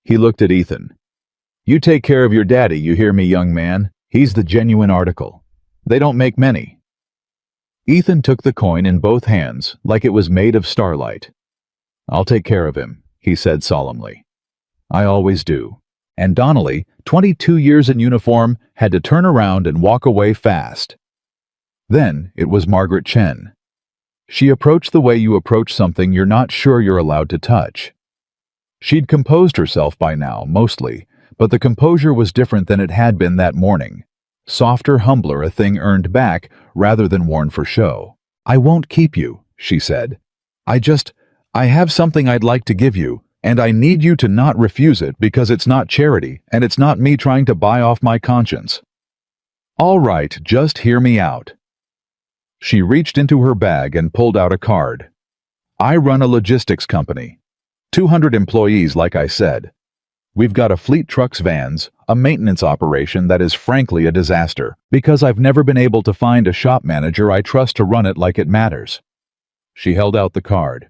He looked at Ethan. "You take care of your daddy, you hear me, young man? He's the genuine article. They don't make many." Ethan took the coin in both hands like it was made of starlight. "I'll take care of him," he said solemnly. "I always do." And Donnelly, 22 years in uniform, had to turn around and walk away fast. Then it was Margaret Chen. She approached the way you approach something you're not sure you're allowed to touch. She'd composed herself by now, mostly, but the composure was different than it had been that morning. Softer, humbler, a thing earned back rather than worn for show. "I won't keep you," she said. I have something I'd like to give you, and I need you to not refuse it because it's not charity, and it's not me trying to buy off my conscience." "All right, just hear me out." She reached into her bag and pulled out a card. "I run a logistics company. 200 employees, like I said. We've got a fleet trucks, vans, a maintenance operation that is frankly a disaster, because I've never been able to find a shop manager I trust to run it like it matters." She held out the card.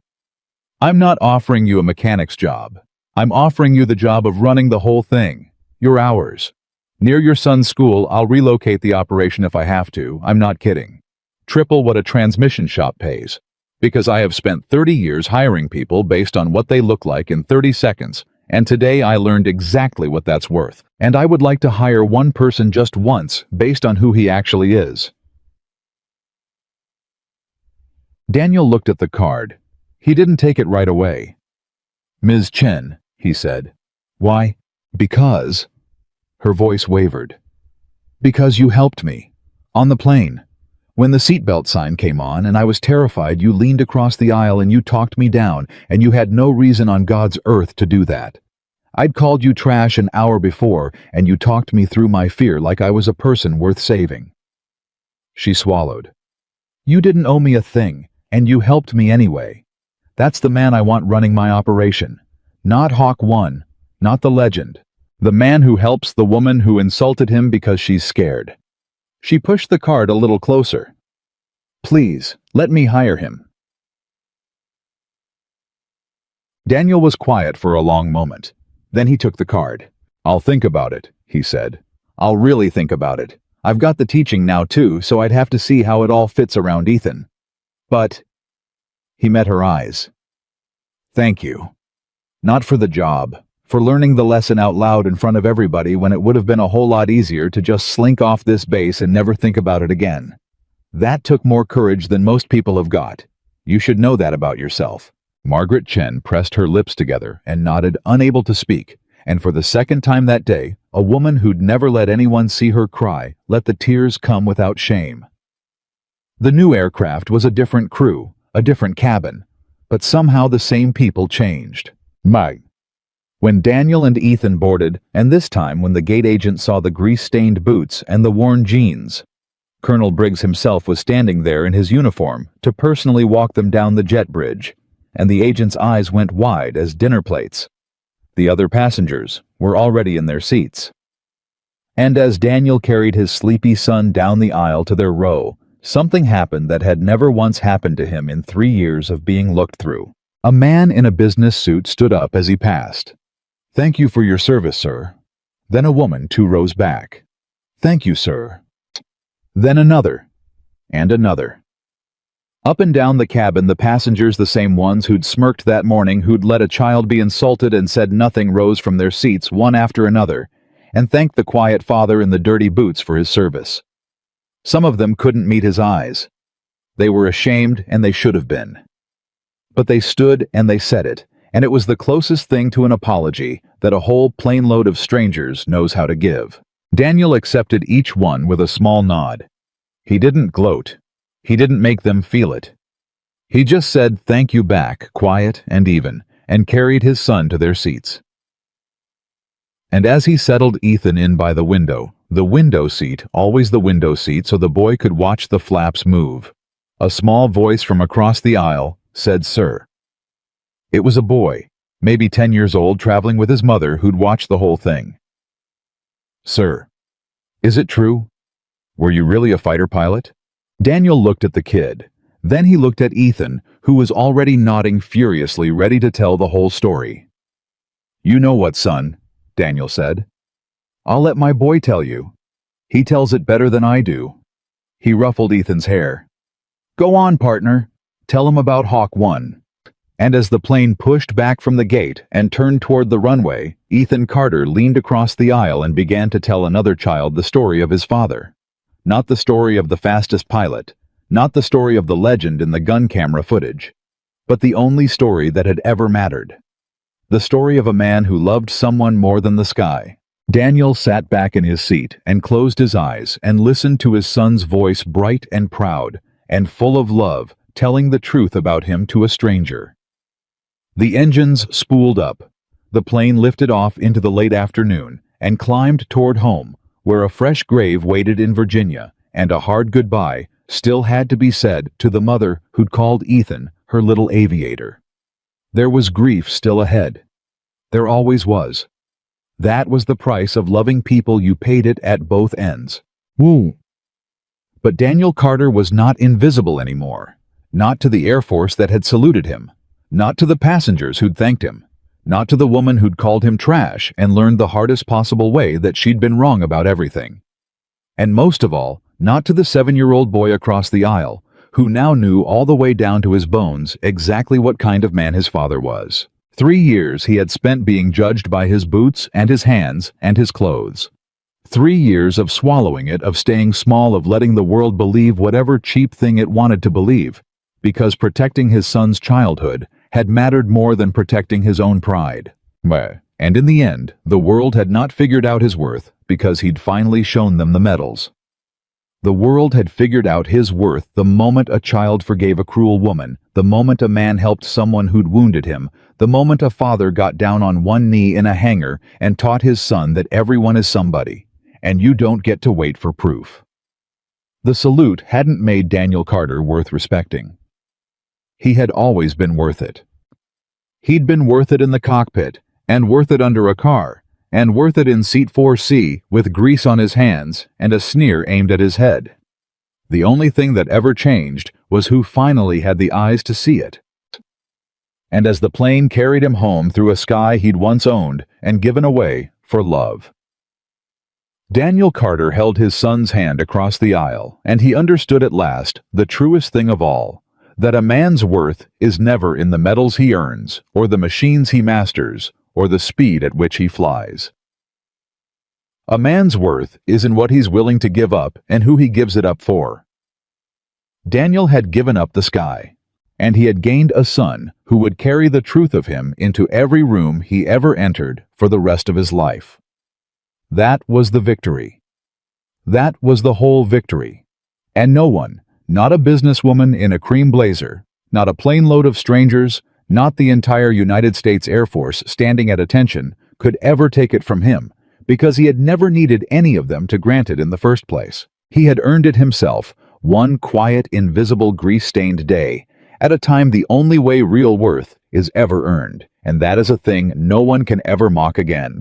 "I'm not offering you a mechanic's job. I'm offering you the job of running the whole thing. Your hours. Near your son's school, I'll relocate the operation if I have to. I'm not kidding. Triple what a transmission shop pays. Because I have spent 30 years hiring people based on what they look like in 30 seconds, and today I learned exactly what that's worth. And I would like to hire one person just once based on who he actually is." Daniel looked at the card. He didn't take it right away. "Ms. Chen," he said. "Why?" "Because Her voice wavered. Because you helped me. On the plane. When the seatbelt sign came on and I was terrified, you leaned across the aisle and you talked me down, and you had no reason on God's earth to do that. I'd called you trash an hour before, and you talked me through my fear like I was a person worth saving. She swallowed. You didn't owe me a thing, and you helped me anyway. That's the man I want running my operation. Not Hawk 1, not the legend. The man who helps the woman who insulted him because she's scared. She pushed the card a little closer. Please, let me hire him. Daniel was quiet for a long moment. Then he took the card. I'll think about it, he said. I'll really think about it. I've got the teaching now too, so I'd have to see how it all fits around Ethan. But... He met her eyes. Thank you. Not for the job, for learning the lesson out loud in front of everybody when it would have been a whole lot easier to just slink off this base and never think about it again. That took more courage than most people have got. You should know that about yourself. Margaret Chen pressed her lips together and nodded, unable to speak, and for the second time that day, a woman who'd never let anyone see her cry let the tears come without shame. The new aircraft was a different crew, a different cabin, but somehow the same people changed. When Daniel and Ethan boarded, and this time when the gate agent saw the grease-stained boots and the worn jeans, Colonel Briggs himself was standing there in his uniform to personally walk them down the jet bridge, and the agent's eyes went wide as dinner plates. The other passengers were already in their seats. And as Daniel carried his sleepy son down the aisle to their row, something happened that had never once happened to him in 3 years of being looked through. A man in a business suit stood up as he passed. Thank you for your service, sir. Then a woman 2 rows back. Thank you, sir. Then another. And another. Up and down the cabin, the passengers, the same ones who'd smirked that morning, who'd let a child be insulted and said nothing, rose from their seats one after another, and thanked the quiet father in the dirty boots for his service. Some of them couldn't meet his eyes. They were ashamed, and they should have been. But they stood and they said it, and it was the closest thing to an apology that a whole plane load of strangers knows how to give. Daniel accepted each one with a small nod. He didn't gloat. He didn't make them feel it. He just said thank you back, quiet and even, and carried his son to their seats. And as he settled Ethan in by the window seat, always the window seat so the boy could watch the flaps move, a small voice from across the aisle said, "Sir." It was a boy, maybe 10 years old, traveling with his mother, who'd watched the whole thing. "Sir, is it true? Were you really a fighter pilot?" Daniel looked at the kid. Then he looked at Ethan, who was already nodding furiously, ready to tell the whole story. "You know what, son," Daniel said. "I'll let my boy tell you. He tells it better than I do." He ruffled Ethan's hair. "Go on, partner. Tell him about Hawk 1. And as the plane pushed back from the gate and turned toward the runway, Ethan Carter leaned across the aisle and began to tell another child the story of his father. Not the story of the fastest pilot, not the story of the legend in the gun camera footage, but the only story that had ever mattered. The story of a man who loved someone more than the sky. Daniel sat back in his seat and closed his eyes and listened to his son's voice, bright and proud and full of love, telling the truth about him to a stranger. The engines spooled up. The plane lifted off into the late afternoon and climbed toward home, where a fresh grave waited in Virginia, and a hard goodbye still had to be said to the mother who'd called Ethan her little aviator. There was grief still ahead. There always was. That was the price of loving people. You paid it at both ends. Woo. But Daniel Carter was not invisible anymore. Not to the Air Force that had saluted him. Not to the passengers who'd thanked him. Not to the woman who'd called him trash and learned the hardest possible way that she'd been wrong about everything. And most of all, not to the 7-year-old boy across the aisle, who now knew all the way down to his bones exactly what kind of man his father was. 3 years he had spent being judged by his boots and his hands and his clothes. 3 years of swallowing it, of staying small, of letting the world believe whatever cheap thing it wanted to believe, because protecting his son's childhood had mattered more than protecting his own pride. And in the end, the world had not figured out his worth because he'd finally shown them the medals. The world had figured out his worth the moment a child forgave a cruel woman, the moment a man helped someone who'd wounded him, the moment a father got down on one knee in a hangar and taught his son that everyone is somebody, and you don't get to wait for proof. The salute hadn't made Daniel Carter worth respecting. He had always been worth it. He'd been worth it in the cockpit, and worth it under a car, and worth it in seat 4C with grease on his hands and a sneer aimed at his head. The only thing that ever changed was who finally had the eyes to see it. And as the plane carried him home through a sky he'd once owned and given away for love. Daniel Carter held his son's hand across the aisle, and he understood at last the truest thing of all, that a man's worth is never in the medals he earns, or the machines he masters, or the speed at which he flies. A man's worth is in what he's willing to give up and who he gives it up for. Daniel had given up the sky, and he had gained a son who would carry the truth of him into every room he ever entered for the rest of his life. That was the victory. That was the whole victory. And no one, not a businesswoman in a cream blazer, not a plane load of strangers, not the entire United States Air Force standing at attention, could ever take it from him, because he had never needed any of them to grant it in the first place. He had earned it himself, one quiet, invisible, grease-stained day, at a time the only way real worth is ever earned, and that is a thing no one can ever mock again.